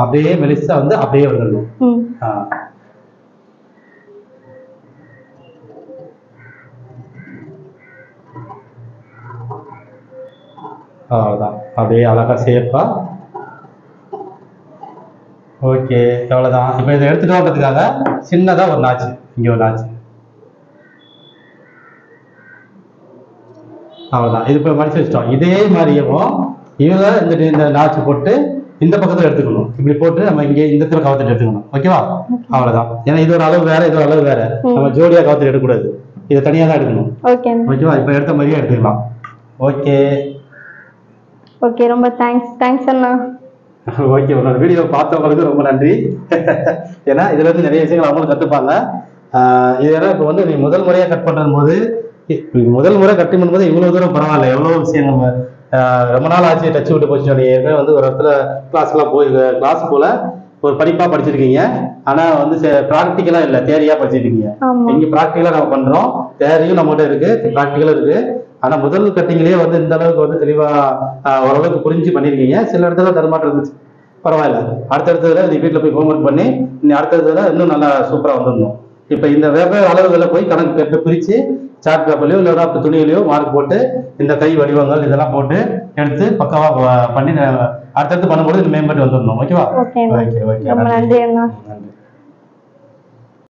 அப்படியே மெலிசா வந்து அப்படியே வந்துடணும். அவ்வளோதான். அப்படியே அழகா சேஃபா. ஓகே, அவ்வளோதான். இப்போ இதை எடுத்துட்டோன்றதுக்காக சின்னதா ஒரு நாச்சு, இங்க ஒரு நாச்சு. அவ்வளோதான். இது இப்போ மடிச்சு வச்சிட்டோம். இதே மாதிரியும் இவங்க இந்த நாச்சு போட்டு இந்த பக்கத்தில் எடுத்துக்கணும். இப்படி போட்டு நம்ம இங்கே இந்த இடத்துல கவர்த்துட்டு எடுத்துக்கணும். ஓகேவா, அவ்வளோதான். ஏன்னா இது ஒரு அளவு வேற, இது ஒரு அளவு வேற. நம்ம ஜோடியா கவர்த்துட்டு எடுக்கக்கூடாது, இதை தனியாக தான் எடுக்கணும். ஓகேவா, இப்போ எடுத்த மாதிரியே எடுத்துக்கலாம். ஓகே ஓகே, ரொம்ப தேங்க்ஸ் அண்ணா. ஓகே, உங்களோட வீடியோ பார்த்தவங்களுக்கு ரொம்ப நன்றி. ஏன்னா இதுல இருந்து நிறைய விஷயங்கள் அவங்களும் கற்றுப்பாங்க. இது ஏன்னா இப்போ வந்து நீ முதல் முறையாக கட் பண்ணுற போது, முதல் முறை கட் பண்ணும்போது இவ்வளோ தூரம் பரவாயில்ல, எவ்வளோ விஷயம் நம்ம ரொம்ப நாள் ஆச்சு டச் விட்டு போச்சு. ஏற்கனவே வந்து ஒரு இடத்துல கிளாஸ் போல ஒரு படிப்பாக படிச்சிருக்கீங்க. ஆனால் வந்து ப்ராக்டிக்கலாக இல்லை, தேரியாக படிச்சிருக்கீங்க. இங்கே ப்ராக்டிக்கலாக நம்ம பண்ணுறோம். தேரியும் நம்மகிட்ட இருக்கு, ப்ராக்டிக்கலும் இருக்கு. ஆனால் முதல் கட்டிங்லேயே வந்து இந்த அளவுக்கு வந்து தெளிவாக ஓரளவுக்கு புரிஞ்சு பண்ணியிருக்கீங்க. சில இடத்துல தடுமாற்றம் இருந்துச்சு, பரவாயில்ல. அடுத்தடுத்ததுல நீ வீட்டில் போய் ஹோம்ஒர்க் பண்ணி நீ அடுத்ததுல இன்னும் நல்லா சூப்பராக வந்துடணும். இப்போ இந்த வெவ்வேறு அளவுகளை போய் கணக்கு கேட்டு பிரித்து சார்ட் பேப்பர்லையோ இல்லை துணியிலையோ மார்க் போட்டு இந்த கை வடிவங்கள் இதெல்லாம் போட்டு எடுத்து பக்காவாக பண்ணி அடுத்தடுத்து பண்ணும்போது மேம்பட்டு வந்துடணும். ஓகேவா? ஓகே, நன்றி அண்ணா.